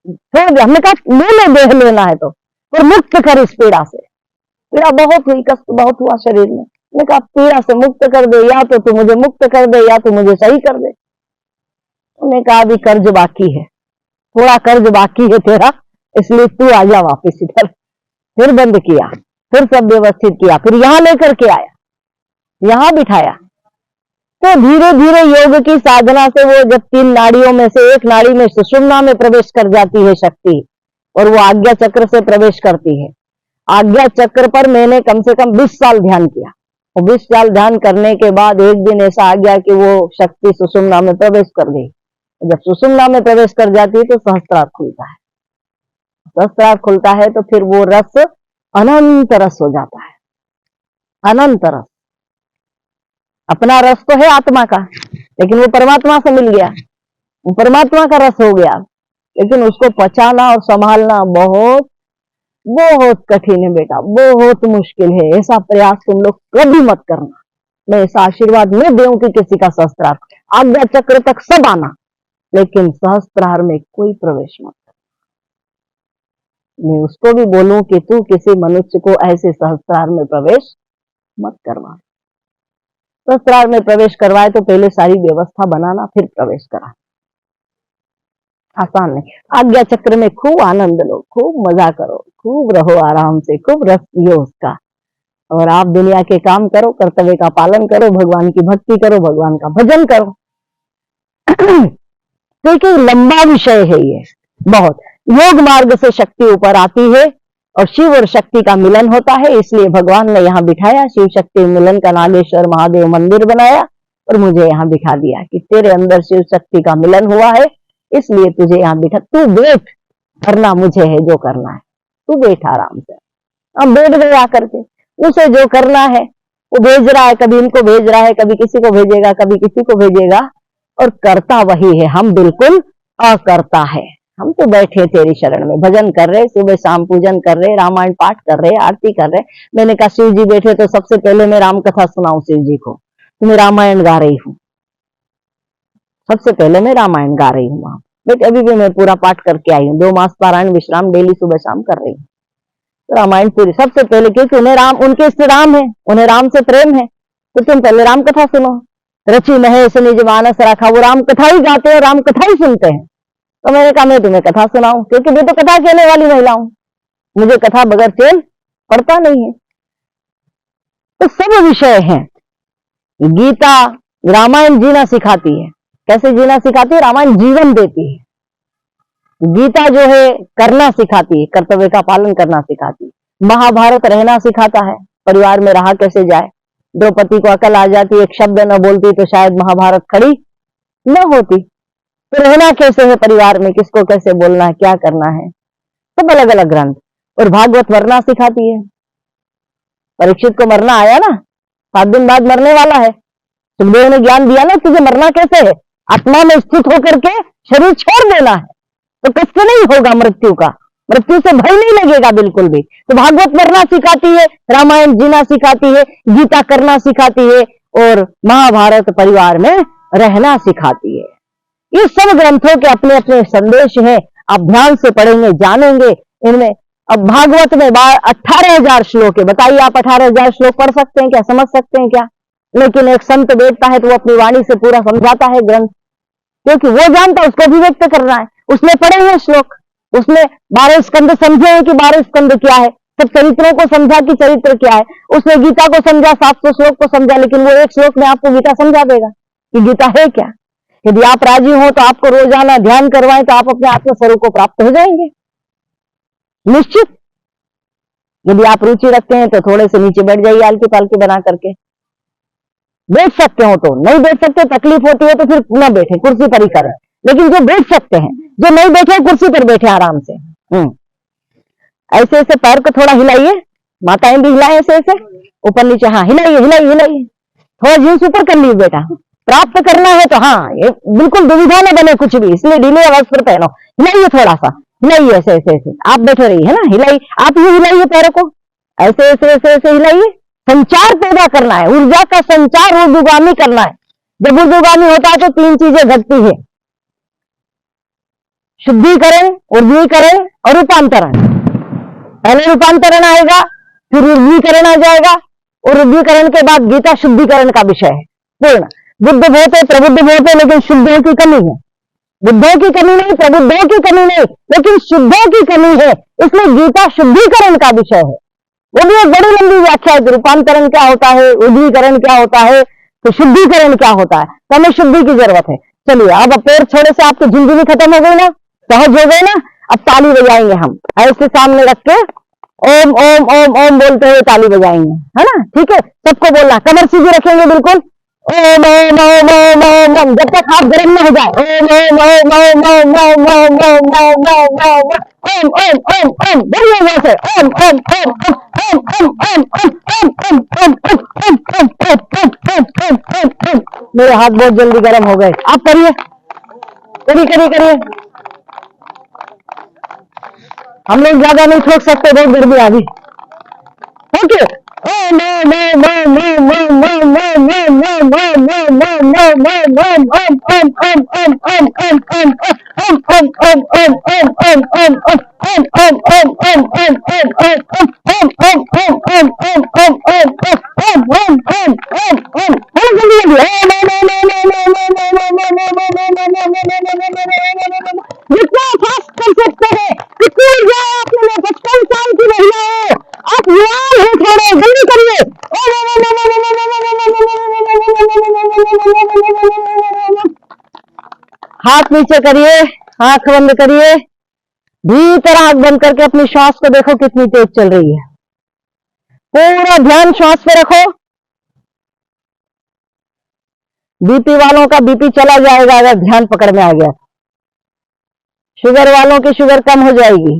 फिर हमने कहा ले ले, देह लेना है तो, और मुक्त कर इस पीड़ा से। पीड़ा बहुत हुई, कष्ट बहुत हुआ शरीर में। मैंने कहा पीड़ा से मुक्त कर दे, या तो तू मुझे मुक्त कर दे, या तो मुझे सही कर दे। उन्होंने कहा अभी कर्ज बाकी है, थोड़ा कर्ज बाकी है तेरा, इसलिए तू आ जा वापिस इधर। फिर बंद किया, फिर सब व्यवस्थित किया, फिर यहां लेकर के आया, यहां बिठाया। तो धीरे धीरे योग की साधना से वो जब 3 नाड़ियों में से एक नाड़ी में सुषुम्ना में प्रवेश कर जाती है शक्ति, और वो आज्ञा चक्र से प्रवेश करती है। आज्ञा चक्र पर मैंने कम से कम 20 साल ध्यान किया, और 20 साल ध्यान करने के बाद एक दिन ऐसा आ गया कि वो शक्ति सुषुम्ना में प्रवेश कर गई। जब सुषुम्ना में प्रवेश कर जाती है तो सहस्त्रार खुलता है। सहस्त्रार खुलता है तो फिर वो रस अनंत रस हो जाता है, अनंत रस। अपना रस तो है आत्मा का, लेकिन वो परमात्मा से मिल गया, वो परमात्मा का रस हो गया। लेकिन उसको पचाना और संभालना बहुत बहुत कठिन है बेटा, बहुत मुश्किल है। ऐसा प्रयास तुम लोग कभी मत करना। मैं ऐसा आशीर्वाद नहीं दूं कि किसी का सहस्त्रार, आज्ञा चक्र तक सब आना, लेकिन सहस्त्रार में कोई प्रवेश मत। मैं उसको भी बोलूं कि तू किसी मनुष्य को ऐसे सहस्त्रार में प्रवेश मत करवा। सहस्त्रार में प्रवेश करवाए तो पहले सारी व्यवस्था बनाना, फिर प्रवेश करा। आसान नहीं। आज्ञा चक्र में खूब आनंद लो, खूब मजा करो, खूब रहो आराम से, खूब रस पियो उसका। और आप दुनिया के काम करो, कर्तव्य का पालन करो, भगवान की भक्ति करो, भगवान का भजन करो। देखिए लंबा विषय है ये बहुत। योग मार्ग से शक्ति ऊपर आती है और शिव और शक्ति का मिलन होता है, इसलिए भगवान ने यहाँ बिठाया, शिव शक्ति मिलन का नागेश्वर महादेव मंदिर बनाया और मुझे यहाँ बिठा दिया कि तेरे अंदर शिव शक्ति का मिलन हुआ है, इसलिए तुझे यहाँ बिठा, तू बैठ, करना मुझे है जो करना है, तू बैठ आराम से। अब बैठ गए आकर के, उसे जो करना है वो भेज रहा है, कभी इनको भेज रहा है, कभी किसी को भेजेगा, कभी किसी को भेजेगा, और करता वही है, हम बिल्कुल अकर्ता है। हम तो बैठे तेरी शरण में, भजन कर रहे, सुबह शाम पूजन कर रहे, रामायण पाठ कर रहे, आरती कर रहे। मैंने कहा शिव जी बैठे तो सबसे पहले मैं राम कथा सुनाऊं शिव जी को, तो मैं रामायण गा रही हूँ, सबसे पहले मैं रामायण गा रही हूँ। बेटे अभी भी मैं पूरा पाठ करके आई हूँ, 2 मास पारायण विश्राम डेली सुबह शाम कर रही हूँ, तो रामायण पूरी सबसे पहले, क्योंकि उन्हें राम, उनके इष्ट राम है, उन्हें राम से प्रेम है, तो तुम पहले राम कथा सुनो। रचि महेश निज मानस रखा, वो राम कथा ही गाते हैं, राम कथा ही सुनते हैं। तो मैंने कहा मैं तुम्हें कथा सुनाऊं, क्योंकि मैं तो कथा कहने वाली महिला हूं, मुझे कथा बगैर चैन पड़ता नहीं है। तो सब विषय है। गीता रामायण जीना सिखाती है। कैसे जीना सिखाती है? रामायण जीवन देती है। गीता जो है करना सिखाती है, कर्तव्य का पालन करना सिखाती है। महाभारत रहना सिखाता है, परिवार में रहा कैसे जाए। द्रौपदी को अकल आ जाती, एक शब्द न बोलती तो शायद महाभारत खड़ी न होती। तो रहना कैसे है परिवार में, किसको कैसे बोलना है, क्या करना है, सब अलग अलग ग्रंथ। और भागवत मरना सिखाती है। परीक्षित को मरना आया ना, 7 दिन बाद मरने वाला है, सुखदेव ने ज्ञान दिया ना तुझे मरना कैसे है, आत्मा में स्थित होकर के शरीर छोड़ देना है, तो कष्ट नहीं होगा मृत्यु का, मृत्यु से भय नहीं लगेगा बिल्कुल भी। तो भागवत मरना सिखाती है, रामायण जीना सिखाती है, गीता करना सिखाती है, और महाभारत परिवार में रहना सिखाती है। ये सब ग्रंथों के अपने अपने संदेश हैं, आप ध्यान से पढ़ेंगे, जानेंगे इनमें। अब भागवत में 18,000 श्लोक है, बताइए आप 18,000 श्लोक पढ़ सकते हैं क्या, समझ सकते हैं क्या? लेकिन एक संत बैठता है तो वो अपनी वाणी से पूरा समझाता है ग्रंथ, क्योंकि वो जानता है उसको अभिव्यक्त करना है। उसने पढ़े हैं श्लोक, उसने 12 स्कंद समझे हैं कि 12 स्कंद क्या है, सब चरित्रों को समझा कि चरित्र क्या है। उसने गीता को समझा, 700 श्लोक को समझा, लेकिन वो एक श्लोक में आपको गीता समझा देगा कि गीता है क्या। यदि आप राजी हो तो आपको रोजाना ध्यान करवाएं तो आप अपने आत्म स्वरूप को प्राप्त हो जाएंगे निश्चित। यदि आप रुचि रखते हैं तो थोड़े से नीचे बैठ जाइए, आलकी पालकी बना करके बैठ सकते हो, तो नहीं बैठ सकते, तकलीफ होती है तो फिर न बैठे, कुर्सी पर ही करें। लेकिन जो बैठ सकते हैं, जो नहीं बैठे कुर्सी पर बैठे आराम से। ऐसे ऐसे पैर को थोड़ा हिलाइए, माताएं भी हिलाएं ऐसे ऐसे ऊपर नीचे, हाँ हिलाइए हिलाइए हिलाइए, थोड़ा जींस ऊपर कर लीजिए बेटा, प्राप्त करना है तो। हाँ ये बिल्कुल दुविधा न बने कुछ भी, इसलिए ढीले वस्त्र पहनो, हिलाइए थोड़ा सा, हिलाइए ऐसे ऐसे ऐसे, आप बैठे रहिए है ना, हिलाइए, आप ही हिलाइए पैरों को ऐसे ऐसे ऐसे ऐसे हिलाइए। संचार पैदा करना है, ऊर्जा का संचार ऊर्ध्वगामी करना है। जब ऊर्ध्वगामी होता है तो 3 चीजें घटती है, शुद्धिकरण, ऊर्ध्वीकरण और रूपांतरण। पहले रूपांतरण आएगा, फिर ऊर्ध्वीकरण आ जाएगा, और ऊर्ध्वीकरण के बाद गीता शुद्धिकरण का विषय है पूर्ण। बुद्ध बहुत है, प्रबुद्ध बहुत है, लेकिन शुद्धों की कमी है। बुद्धों की कमी नहीं, प्रबुद्धों की कमी नहीं, लेकिन शुद्धों की कमी है, इसलिए गीता शुद्धिकरण का विषय है। वो भी एक बड़ी लंबी व्याख्या है, रूपांतरण क्या होता है, ऊर्ध्वीकरण क्या होता है, तो शुद्धिकरण क्या होता है, तो हमें शुद्धि की जरूरत है। चलिए अब पैर छोड़े से आपकी झुंझुनी खत्म हो गई ना, सहज हो गए ना, अब ताली बजाएंगे हम ऐसे सामने रख के, ओम ओम ओम ओम बोलते हुए ताली बजाएंगे, है ना, ठीक है। सबको बोलना, कमर सीधी रखेंगे बिल्कुल, ओम ओम ओम ओम ओम ओम, जब तक हाथ गर्म न हो जाए, ओम ओम ओम ओम ओम ओम ओम ओम ओम ओम ओम ओम ओम ओम ओम, बढ़िया वैसे, ओम ओम ओम ओम ओम ओम ओम ओम ओम ओम ओम ओम। मेरे हाथ बहुत जल्दी गर्म हो गए, आप करिए, करिए करिए करिए। हम लोग ज्यादा नहीं ठोक सकते, बहुत गर्मी आ गई। ओके, जल्दी करिए। हाथ नीचे करिए, आंख बंद करिए, भीतर आंख बंद करके अपनी श्वास को देखो कितनी तेज चल रही है। पूरा ध्यान श्वास पे रखो। बीपी वालों का बीपी चला जाएगा अगर ध्यान पकड़ में आ गया। शुगर वालों की शुगर कम हो जाएगी।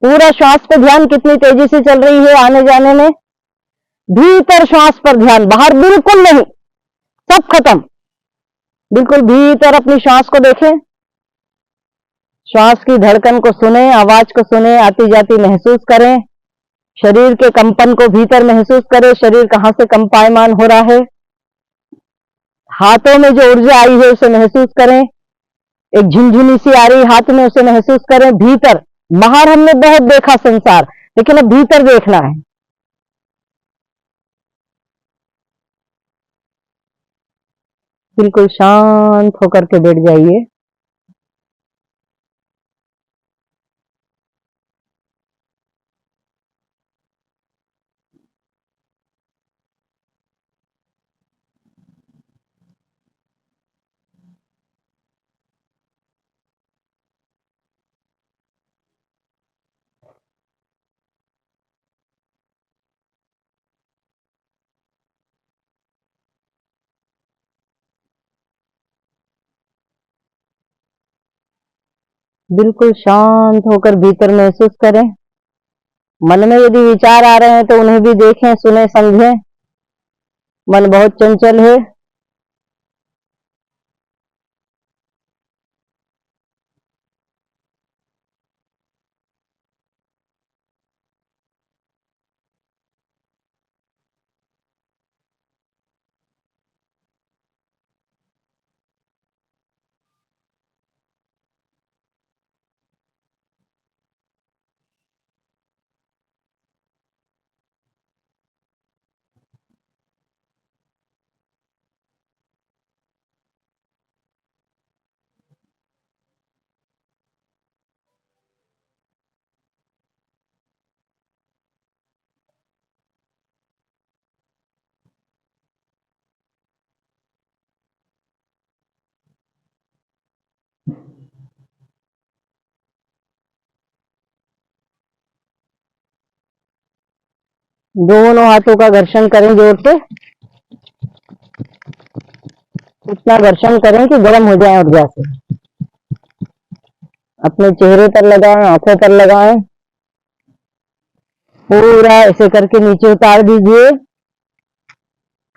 पूरा श्वास पे ध्यान कितनी तेजी से चल रही है आने जाने में। भीतर श्वास पर ध्यान, बाहर बिल्कुल नहीं, सब खत्म। बिल्कुल भीतर अपनी श्वास को देखें, श्वास की धड़कन को सुने, आवाज को सुने, आती जाती महसूस करें, शरीर के कंपन को भीतर महसूस करें, शरीर कहां से कंपायमान हो रहा है। हाथों में जो ऊर्जा आई है उसे महसूस करें, एक झुनझुनी सी आ रही हाथ में, उसे महसूस करें। भीतर, बाहर हमने बहुत देखा संसार, लेकिन अब भीतर देखना है। बिल्कुल शांत होकर के बैठ जाइए। बिल्कुल शांत होकर भीतर महसूस करें। मन में यदि विचार आ रहे हैं तो उन्हें भी देखें, सुने, समझें। मन बहुत चंचल है। दोनों हाथों का घर्षण करें जोर से, इतना घर्षण करें कि गर्म हो जाए ऊर्जा से। अपने चेहरे पर लगाएं, आंखों पर लगाएं, पूरा ऐसे करके नीचे उतार दीजिए।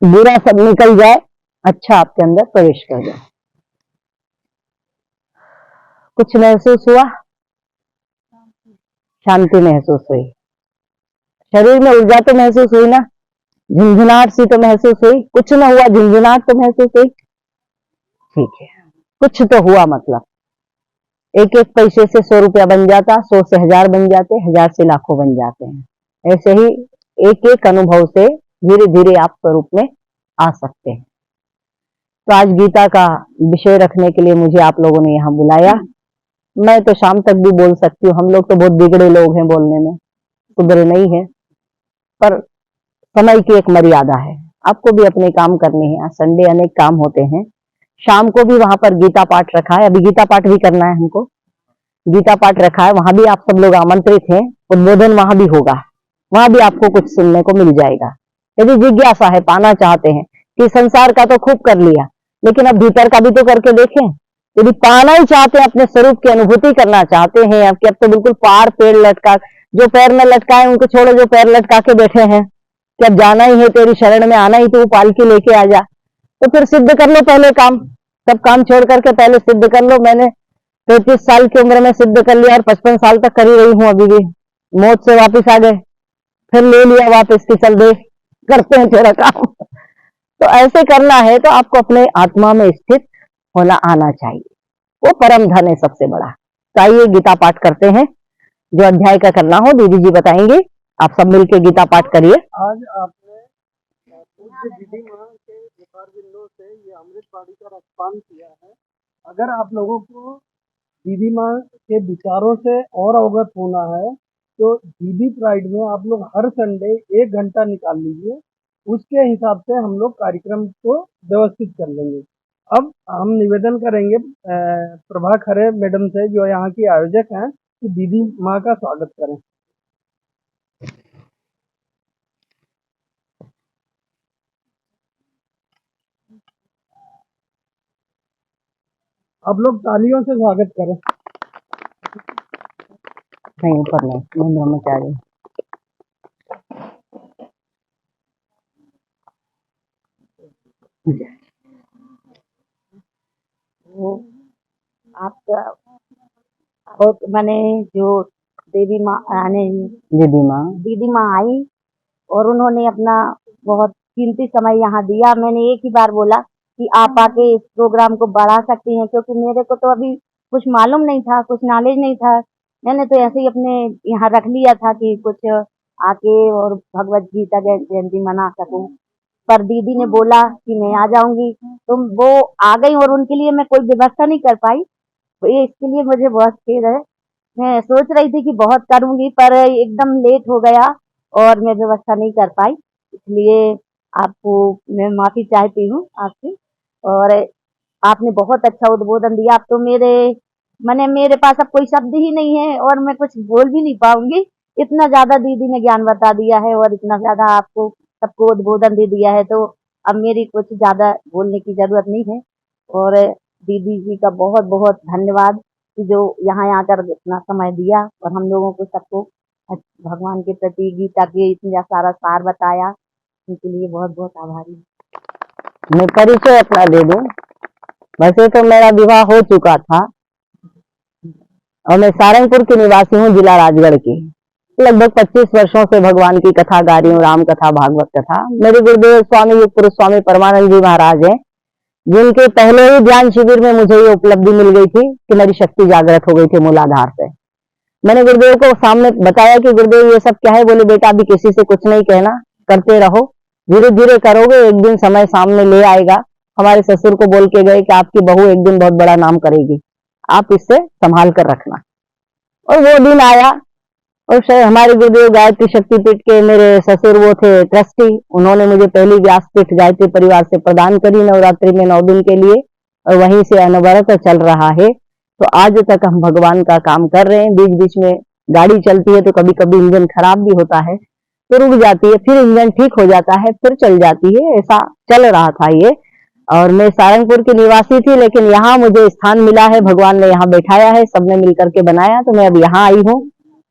बुरा सब निकल जाए, अच्छा आपके अंदर प्रवेश कर जाए। कुछ महसूस हुआ? शांति महसूस हुई। शरीर में ऊर्जा तो महसूस हुई ना, झुंझुनाहट सी तो महसूस हुई। कुछ ना हुआ, झुंझुनाहट तो महसूस हुई। ठीक है, कुछ तो हुआ। मतलब एक एक पैसे से 100 रुपया बन जाता, 100 से 1000 बन जाते, 1000 से लाखों बन जाते हैं। ऐसे ही एक एक अनुभव से धीरे धीरे आप स्वरूप में आ सकते हैं। तो आज गीता का विषय रखने के लिए मुझे आप लोगों ने यहाँ बुलाया। मैं तो शाम तक भी बोल सकती हूँ, हम लोग तो बहुत बिगड़े लोग हैं, बोलने में सुधरे नहीं है, पर समय की एक मर्यादा है। आपको भी अपने काम करने हैं। संडे अनेक काम होते हैं। शाम को भी वहां पर गीता पाठ रखा है, अभी गीता पाठ भी करना है हमको। गीता पाठ रखा है, वहां भी आप सब लोग आमंत्रित हैं। उद्बोधन वहां भी होगा, वहां भी आपको कुछ सुनने को मिल जाएगा। यदि जिज्ञासा है, पाना चाहते हैं कि संसार का तो खूब कर लिया, लेकिन अब भीतर का भी तो करके देखें। यदि पाना ही चाहते हैं, अपने स्वरूप की अनुभूति करना चाहते हैं, अब तो बिल्कुल पार पेड़ लटका, जो पैर में लटकाए उनको छोड़ो, जो पैर लटका के बैठे हैं कि अब जाना ही है, तेरी शरण में आना ही, तो वो पालकी लेके आ जा। तो फिर सिद्ध कर लो पहले काम, सब काम छोड़ करके पहले सिद्ध कर लो। मैंने 33 साल की उम्र में सिद्ध कर लिया और 55 साल तक कर ही रही हूँ। अभी भी मौत से वापिस आ गए, फिर ले लिया वापस की चल दे, करते हैं तेरा काम। तो ऐसे करना है तो आपको अपने आत्मा में स्थित होना आना चाहिए, वो परम धन है सबसे बड़ा। तो आइए गीता पाठ करते हैं। जो अध्याय का करना हो दीदी जी बताएंगे, आप सब मिलके गीता पाठ करिए। आज आपने पूज्य दीदी माँ के विचार बिंदु से ये अमृत बाड़ी का रसपान किया है। अगर आप लोगों को दीदी माँ के विचारों से और अवगत होना है तो दीदी प्राइड में आप लोग हर संडे 1 घंटा निकाल लीजिए, उसके हिसाब से हम लोग कार्यक्रम को व्यवस्थित कर लेंगे। अब हम निवेदन करेंगे प्रभा खरे मैडम से, जो यहाँ की आयोजक हैं, कि दीदी माँ का स्वागत करें। आप लोग तालियों से स्वागत करें। नहीं ऊपर नहीं ब्रह्मचारी। वो आपका और मैंने जो देवी माँ आने दीदी माँ आई और उन्होंने अपना बहुत कीमती समय यहाँ दिया। मैंने एक ही बार बोला कि आप आके इस प्रोग्राम को बढ़ा सकती हैं, क्योंकि मेरे को तो अभी कुछ मालूम नहीं था, कुछ नॉलेज नहीं था। मैंने तो ऐसे ही अपने यहाँ रख लिया था कि कुछ आके और भगवत गीता जयंती मना सकूं। पर दीदी ने बोला कि मैं आ जाऊंगी, तो वो आ गई और उनके लिए मैं कोई व्यवस्था नहीं कर पाई। तो ये इसके लिए मुझे बहुत खेद है। मैं सोच रही थी कि बहुत करूंगी, पर एकदम लेट हो गया और मैं व्यवस्था नहीं कर पाई। इसलिए आपको मैं माफी चाहती हूँ आपसे। और आपने बहुत अच्छा उद्बोधन दिया। अब तो मेरे पास अब कोई शब्द ही नहीं है और मैं कुछ बोल भी नहीं पाऊंगी। इतना ज्यादा दीदी ने ज्ञान बता दिया है और इतना ज्यादा आपको सबको उद्बोधन दे दिया है, तो अब मेरी कुछ ज्यादा बोलने की जरूरत नहीं है। और दीदी जी का बहुत बहुत धन्यवाद कि जो यहाँ आकर अपना समय दिया और हम लोगों को सबको भगवान के प्रति गीता के इतना सारा सार बताया। उनके लिए बहुत बहुत आभारी हूँ। मैं परिचय अपना दे दूं। वैसे तो मेरा विवाह हो चुका था और मैं सारंगपुर की निवासी हूँ, जिला राजगढ़ की। लगभग 25 वर्षों से भगवान की कथा गा रही हूँ, राम कथा, भागवत कथा। मेरे गुरुदेव स्वामी युग पुरुष स्वामी परमानंद जी महाराज हैं, जिनके पहले ही ध्यान शिविर में मुझे ये उपलब्धि मिल गई थी कि मेरी शक्ति जागृत हो गई थी मूलाधार से। मैंने गुरुदेव को सामने बताया कि गुरुदेव ये सब क्या है। बोले बेटा अभी किसी से कुछ नहीं कहना, करते रहो, धीरे धीरे करोगे, एक दिन समय सामने ले आएगा। हमारे ससुर को बोल के गए कि आपकी बहू एक दिन बहुत बड़ा नाम करेगी, आप इससे संभाल कर रखना। और वो दिन आया। और हमारे गुरुदेव गायत्री शक्तिपीठ के मेरे ससुर वो थे ट्रस्टी। उन्होंने मुझे पहली व्यासपीठ गायत्री परिवार से प्रदान करी नवरात्रि में 9 दिन के लिए, और वहीं से अनवरत चल रहा है। तो आज तक हम भगवान का काम कर रहे हैं। बीच बीच में गाड़ी चलती है तो कभी कभी इंजन खराब भी होता है, तो रुक जाती है, फिर इंजन ठीक हो जाता है, फिर चल जाती है। ऐसा चल रहा था ये। और मैं सारंगपुर की निवासी थी, लेकिन यहाँ मुझे स्थान मिला है, भगवान ने यहाँ बैठाया है, सबने मिलकर के बनाया। तो मैं अब यहाँ आई हूँ,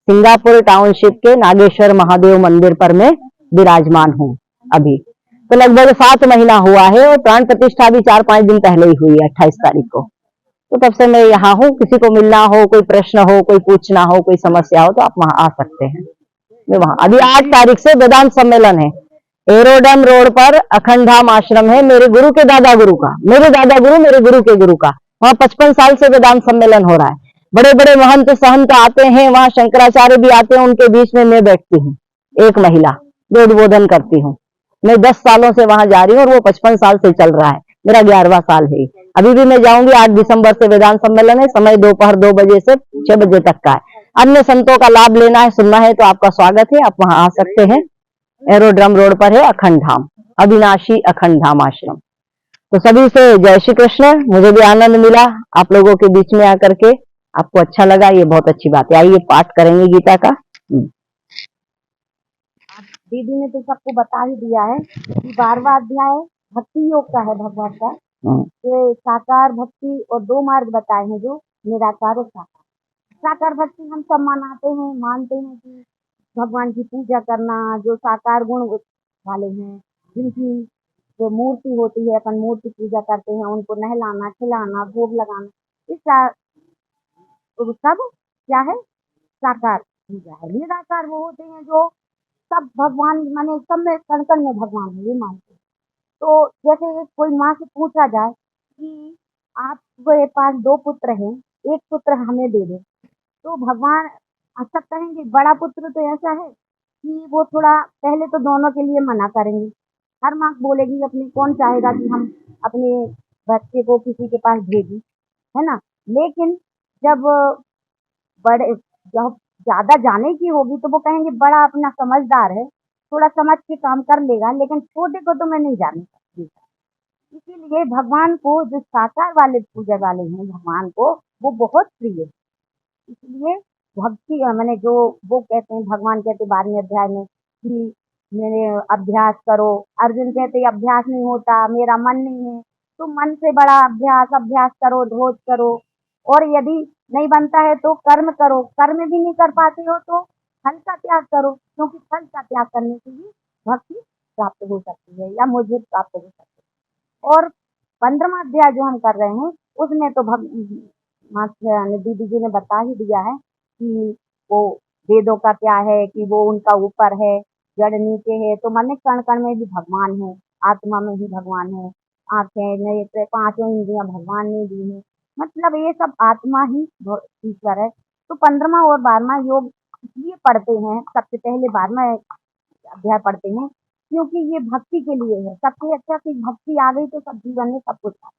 सिंगापुर टाउनशिप के नागेश्वर महादेव मंदिर पर मैं विराजमान हूँ अभी। तो लगभग 7 महीना हुआ है और प्राण प्रतिष्ठा भी 4-5 दिन पहले ही हुई है, 28 तारीख को। तो तब से मैं यहाँ हूँ। किसी को मिलना हो, कोई प्रश्न हो, कोई पूछना हो, कोई समस्या हो, तो आप वहाँ आ सकते हैं। मैं वहाँ अभी 8 तारीख से वेदांत सम्मेलन है, एरोडम रोड पर अखंड धाम आश्रम है, मेरे गुरु के दादा गुरु का, मेरे दादा गुरु मेरे गुरु के गुरु का। वहाँ 55 साल से वेदांत सम्मेलन हो रहा है। बड़े बड़े महंत सहंत आते हैं, वहाँ शंकराचार्य भी आते हैं, उनके बीच में मैं बैठती हूँ, एक महिला जो उद्बोधन करती हूँ। मैं 10 सालों से वहां जा रही हूँ और वो 55 साल से चल रहा है, मेरा 11वां साल है। अभी भी मैं जाऊंगी। 8 दिसंबर से वेदांत सम्मेलन है, समय दोपहर 2 बजे से 6 बजे तक का है। अन्य संतों का लाभ लेना है, सुनना है, तो आपका स्वागत है, आप वहां आ सकते हैं। एरोड्रम रोड पर है अखंड धाम, अविनाशी अखंड धाम आश्रम। तो सभी से जय श्री कृष्ण। मुझे भी आनंद मिला आप लोगों के बीच में आकर के, आपको अच्छा लगा, ये बहुत अच्छी बात है। आइए पाठ करेंगे गीता का। दीदी ने तो सबको बता ही दिया है कि 12वां अध्याय भक्ति योग का है भगवान का। ये साकार भक्ति और 2 मार्ग बताए हैं, जो निराकार और साकार। साकार भक्ति हम सब मनाते हैं, मानते हैं कि भगवान की पूजा करना, जो साकार गुण वाले हैं, जिनकी जो मूर्ति होती है, अपन मूर्ति पूजा करते हैं, उनको नहलाना, खिलाना, भोग लगाना, इस तो सब क्या है, साकार पूजा है। निराकार वो होते हैं जो सब भगवान माने सब में कण कण में भगवान है, ये मानते हैं। तो जैसे कोई माँ से पूछा जाए कि आपके पास 2 पुत्र हैं, एक पुत्र हमें दे दो, तो भगवान सब कहेंगे बड़ा पुत्र तो ऐसा है कि वो थोड़ा पहले तो दोनों के लिए मना करेंगे। हर माँ बोलेगी अपनी, कौन चाहेगा कि हम अपने बच्चे को किसी के पास भेजें, है ना। लेकिन जब बड़े जब ज्यादा जाने की होगी तो वो कहेंगे बड़ा अपना समझदार है, थोड़ा समझ के काम कर लेगा, लेकिन छोटे को तो मैं नहीं जाने सकती। इसीलिए भगवान को जो साकार वाले पूजा वाले हैं भगवान को, वो बहुत प्रिय है। इसलिए भक्ति मैंने जो वो कहते हैं, भगवान कहते 12वें अध्याय में कि मेरे अभ्यास करो। अर्जुन कहते अभ्यास नहीं होता, मेरा मन नहीं है। तो मन से बड़ा अभ्यास करो, रोज करो। और यदि नहीं बनता है तो कर्म करो, कर्म भी नहीं कर पाते हो तो फल का त्याग करो, क्योंकि फल का त्याग करने से ही भक्ति प्राप्त हो सकती है या मुझे प्राप्त हो सकती है। और 15वां अध्याय जो हम कर रहे हैं उसमें तो दीदी जी ने बता ही दिया है कि वो वेदों का क्या है, कि वो उनका ऊपर है, जड़ नीचे है। तो मन कण कण में भी भगवान है, आत्मा में ही भगवान है, आंखें नेत्र पांचों इंद्रियां भगवान ने दी है, मतलब ये सब आत्मा ही ईश्वर है। तो 15वां और 12वां योग इसलिए पढ़ते हैं, सबसे पहले 12वां अध्याय पढ़ते हैं क्योंकि ये भक्ति के लिए है। सबसे अच्छा कि भक्ति आ गई तो सब जीवन में सब कुछ आ गया।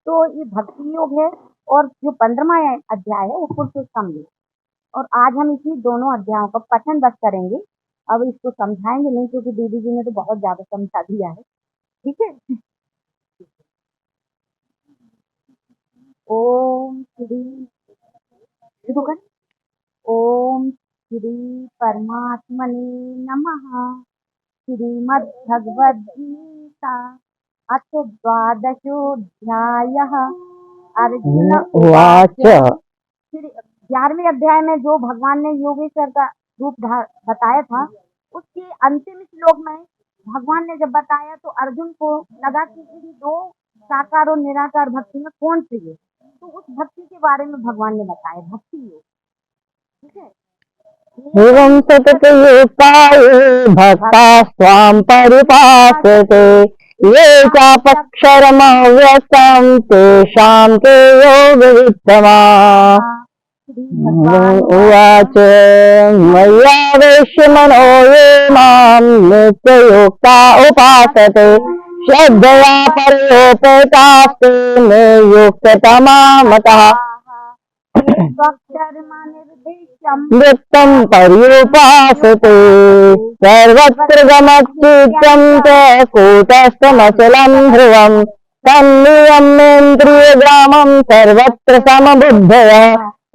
तो ये भक्ति योग है। और जो 15वां अध्याय है वो पुरुषोत्तम योग। और आज हम इसी दोनों अध्यायों का पठन बस करेंगे, अब इसको समझाएंगे नहीं क्योंकि दीदी जी ने तो बहुत ज्यादा समझा दिया है। ठीक है। ओम श्री ओम श्री परमात्मने नमः। श्रीमद्भगवद्गीता अथ द्वादशोऽध्यायः। अर्जुन उवाच 11वें अध्याय में जो भगवान ने योगेश्वर का रूप बताया था, उसके अंतिम श्लोक में भगवान ने जब बताया तो अर्जुन को लगा कि इन दो साकार और निराकार भक्ति में कौन सी है। तो उस भक्ति के बारे में भगवान ने बताया, भक्ति योग। ठीक है। एवं सततयुक्ताये भक्ता स्वाम परिपासते ये चापक्षरमव्यक्तं तेषां के योगवित्तमा। उवाच मय्यावेश्य मनो ये मां नित्ययुक्ता उपासते श्रद्धया पर्योपेतास्ते मे युक्ततमा मतः। वृत्तं पर्युपासते सर्वत्र गमच्चित्तं च कूटस्थमचलं ध्रुवं तन्नियम्येन्द्रियग्रामं सर्वत्र समबुद्धयः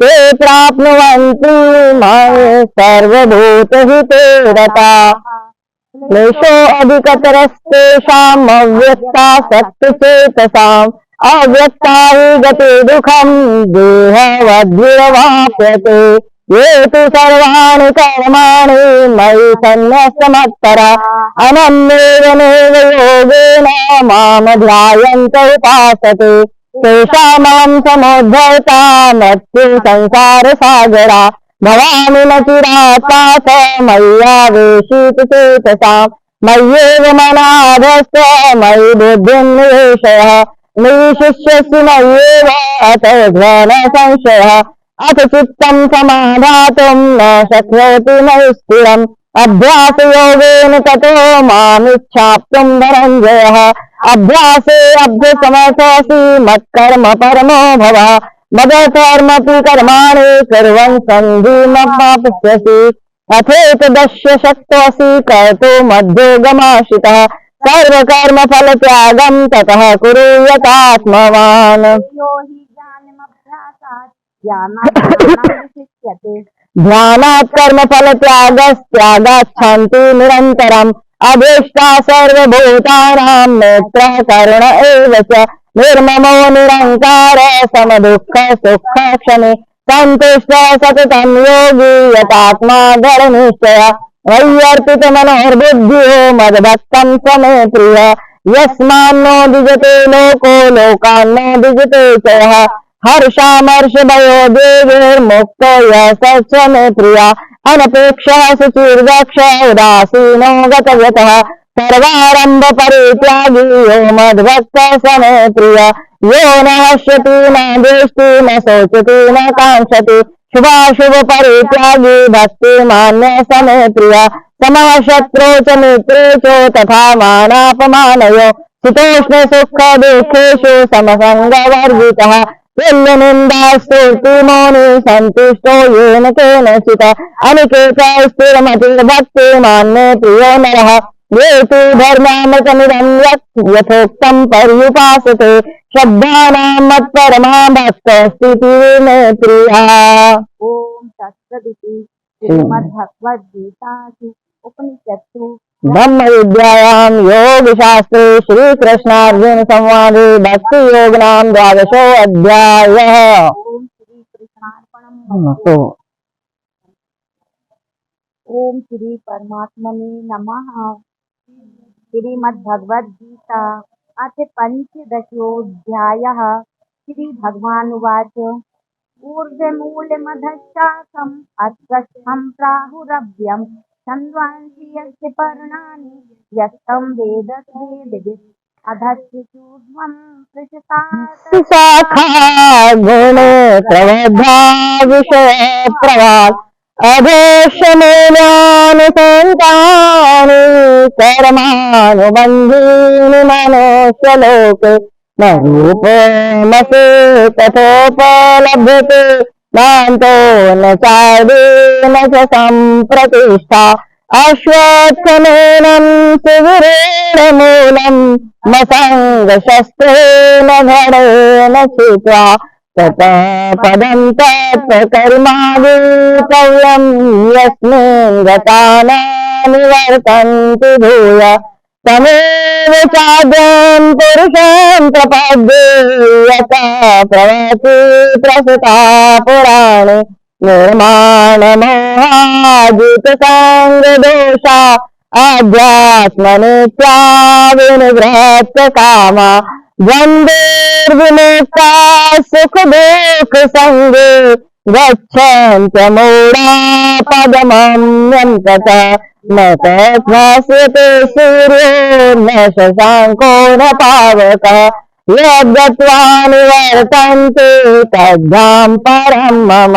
ते प्राप्नुवन्ति मां सर्वभूतहिते रताः। क्लेशो अधिकतरस्तेषाम् अव्यक्तासक्तचेतसाम् अव्यक्ता हि गते दुःखं देहवद्भिर्वाप्यते ये तु सर्वाणि कर्माणि मयि सन्न्यस्तमत्परा अनन्येनैव योगेन मां ध्यायन्त उपासते तेषामहं समुद्धर्ता मृत्यु संसारसागरा भवामि न चिरात् पार्थ मय्यावेशितचेतसाम् मय्येव मनाधस्थ मयि बुद्धिं निवेशय निशिष्यसि मय्येव अत संशयः अथ चित्तं समाधातुं न शक्नोति मयि स्थिरम् अभ्यासयोगेन ततो मामिच्छाप्तुं धनञ्जयः अभ्यासे अभ्यसमर्थोऽसि मत्कर्म परमो भव मदकर्मपि कर्माणि कुर्वन् सन्धिमवाप्स्यसि अथेतदस्य शक्तोऽसि कर्तुमध्योगमाश्रितः सर्वकर्मफल त्यागं ततः कुरु यतात्मवान्। ध्यानात् कर्मफल त्यागात् शान्ति निरन्तरम् अभीष्टा सर्वभूतानां नेत्र करुण एव च निर्ममो निरङ्कार समदुःख सुख क्षमे सन्तुष्ट सततं योगी यतात्मा दृढनिश्चय मय्यर्पित मनोर्बुद्धियो मद्भक्तं स मे प्रिय यस्मान्नो द्विजते लोको लोकान्नो द्विजते च यः हर्षामर्ष भयो देवैर्मुक्तो यः स च मे प्रिय अनपेक्षः शुचिर्दक्ष उदासीनो गतव्यतः सर्वारम्भ परित्यागी यो मद्भक्तः स मे प्रिय यो न हस्यति न द्वेष्टि न शोचति न काङ्क्षति शुभाशुभ परित्यागी भक्तिमान्य स मे प्रिय समः शत्रौ च मित्रे च तथा मानापमानयो शीतोष्ण सुख दुःखेषु समसङ्गवर्जितः तुल्य निंदा स्तुति मौनि संतुष्टो येन केनचित् अनिकेत स्थिरमतिर्भक्तिमान् मे प्रियो नरः ये तु धर्मामृतमिदं यथोक्तं पर्युपासते श्रद्धानां मत्परमा भक्तस्थिति मे प्रिया। ओम तत्सदिति श्रीमद्भगवद्गीतासु उपनिषत्सु ब्रह्म विद्यायां योग शास्त्रे श्री कृष्णार्जुन संवादे भक्ति योग नाम 12वां अध्याय। ओम श्री कृष्णार्पणमस्तु। ओम श्री परमात्मने नमः। श्रीमद्भगवद्गीता अथ पंचदशोऽध्यायः। श्री भगवानुवाच ऊर्ध्वमूलमधश्चाकम् अश्वस्थं प्राहुरव्यम् छन्द्वांसि यस्य पर्णानि यस्तं वेद वेदवित् अधस्य चूर्ध्वं पृषतात् शाखा गुण प्रवधा विषय प्रवाद अधोषमूल्यानुसन्तानि कर्मानुबन्धीनि मनुष्यलोके न रूपमसे तथोपलभ्यते नान्तो न चार्देन च सम्प्रतिष्ठा अश्वत्थमेनं सुविरेणमूलं मसङ्गशस्त्रेण धरेण छित्त्वा ततः पदं तत्कर्मावितव्यं यस्मिन् गता न निवर्तन्ति भूय तमेव चाद्यं पुरुषं प्रपद्ये यथा प्रवृत्ति प्रसुता पुराणे निर्माणमोहाजितसङ्गदोषा आध्यात्मनित्या विनिवृत्तकामा द्वन्द्वैर्विमुक्ता सुखदुःखसङ्गे गच्छन्त्यमूढा पदमन्यं ततः न तद्भास्यते सूर्यो न शशाङ्को न पावकः यद्गत्वा निवर्तन्ते तद्धाम परं मम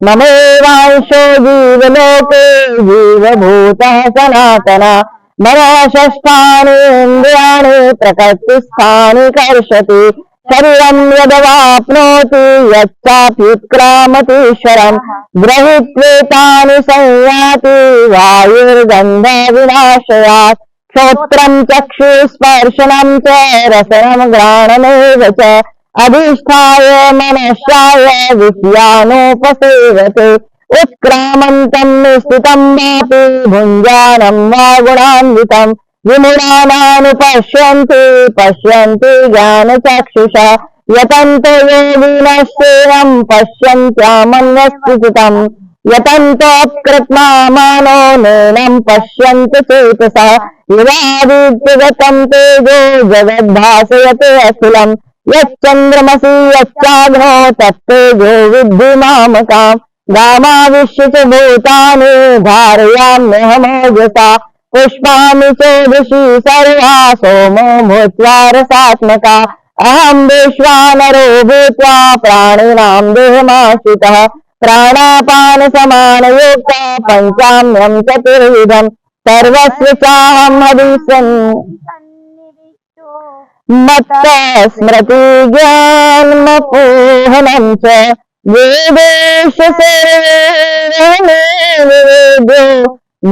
ममेवांशो जीवलोके जीवभूतः सनातनः मम षष्ठानि इन्द्रियाणि प्रकृतिस्थानि कर्षति शरीरं यदवाप्नोति यच्चाप्युत्क्रामतीश्वरं गृहीत्वेतानि संयाति वायुर्गन्धविनाशयात् श्रोत्रं चक्षुस्पर्शनं च रसनं घ्राणमेव च अधिष्ठाय मनश्चाय विषयानुपसेवते उत्क्रामन्तं निश्चितं वापि भुञ्जानं वा गुणान्वितं विमुढानानुपश्यन्ति पश्यन्ति ज्ञानचक्षुषा यतन्तो योगिनश्चैनं पश्यन्त्यामन्यस्थितं यतन्तोऽकृत्मामानो नैनं पश्यन्ति चेतसा यदादित्यगतं तेजो जगद्भासयते अखिलं यच्चन्द्रमसि यच्चाग्नो तत्तेजो विद्धि मामकाम् गामाविश्य च भूतानि धारयाम्यहमोजसा पुष्पामि चोदशी सर्वा सोमो भूत्वा रसात्मका अहं वैश्वानरो भूत्वा प्राणिनां देहमाश्रितः प्राणापानसमानयोक्ता पञ्चाम्यं चतुर्विधं सर्वस्य चाहं हविष्यन् मत्तः स्मृति ज्ञानमपोहनं च वेदेश सर्वेदो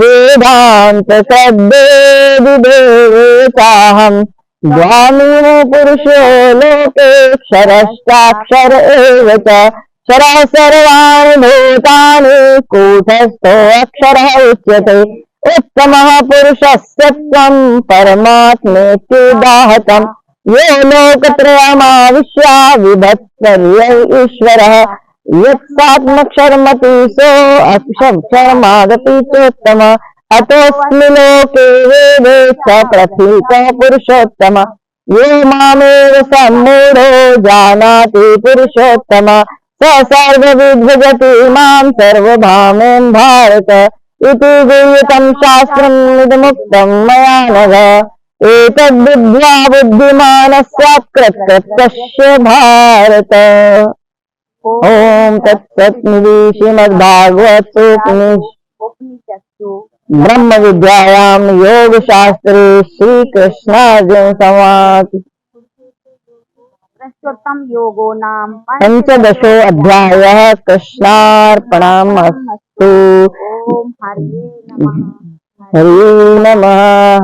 वेदांत सद्वेदिदेवताहं द्वामीमो पुरुषो लोकेक्षरश्चाक्षर एव च क्षरः सर्वाणि भूतानि कूटस्थो अक्षरः उच्यते उत्तमः पुरुषः सत्त्वं परमात्मेत्युदाहतं यो लोकत्रयमाविश्य विभत्सर्य ईश्वरः यत्सात्मक्षरमति सो अक्षरमागति चोत्तम अतोऽस्मि लोके वेदे च प्रथितः पुरुषोत्तम यो मामेव सम्मूढो जानाति पुरुषोत्तम स सर्वविद्भजति मां सर्वभावेन भारत इति गुह्यतं शास्त्रमिदमुक्तं मया नघ एतद्बुद्ध्वा बुद्धिमानः स्यात्कृतस्य भारत। ओम तत्सत् श्रीमद्भागवतोपनिषत्सु ब्रह्म विद्यायां योग शास्त्रे श्री कृष्णार्जुन संवाद पुरुषोत्तम योगो नाम पंचदशो अध्यायः कृष्णार्पणमस्तु। ओम हरे नमः। हरे नमः।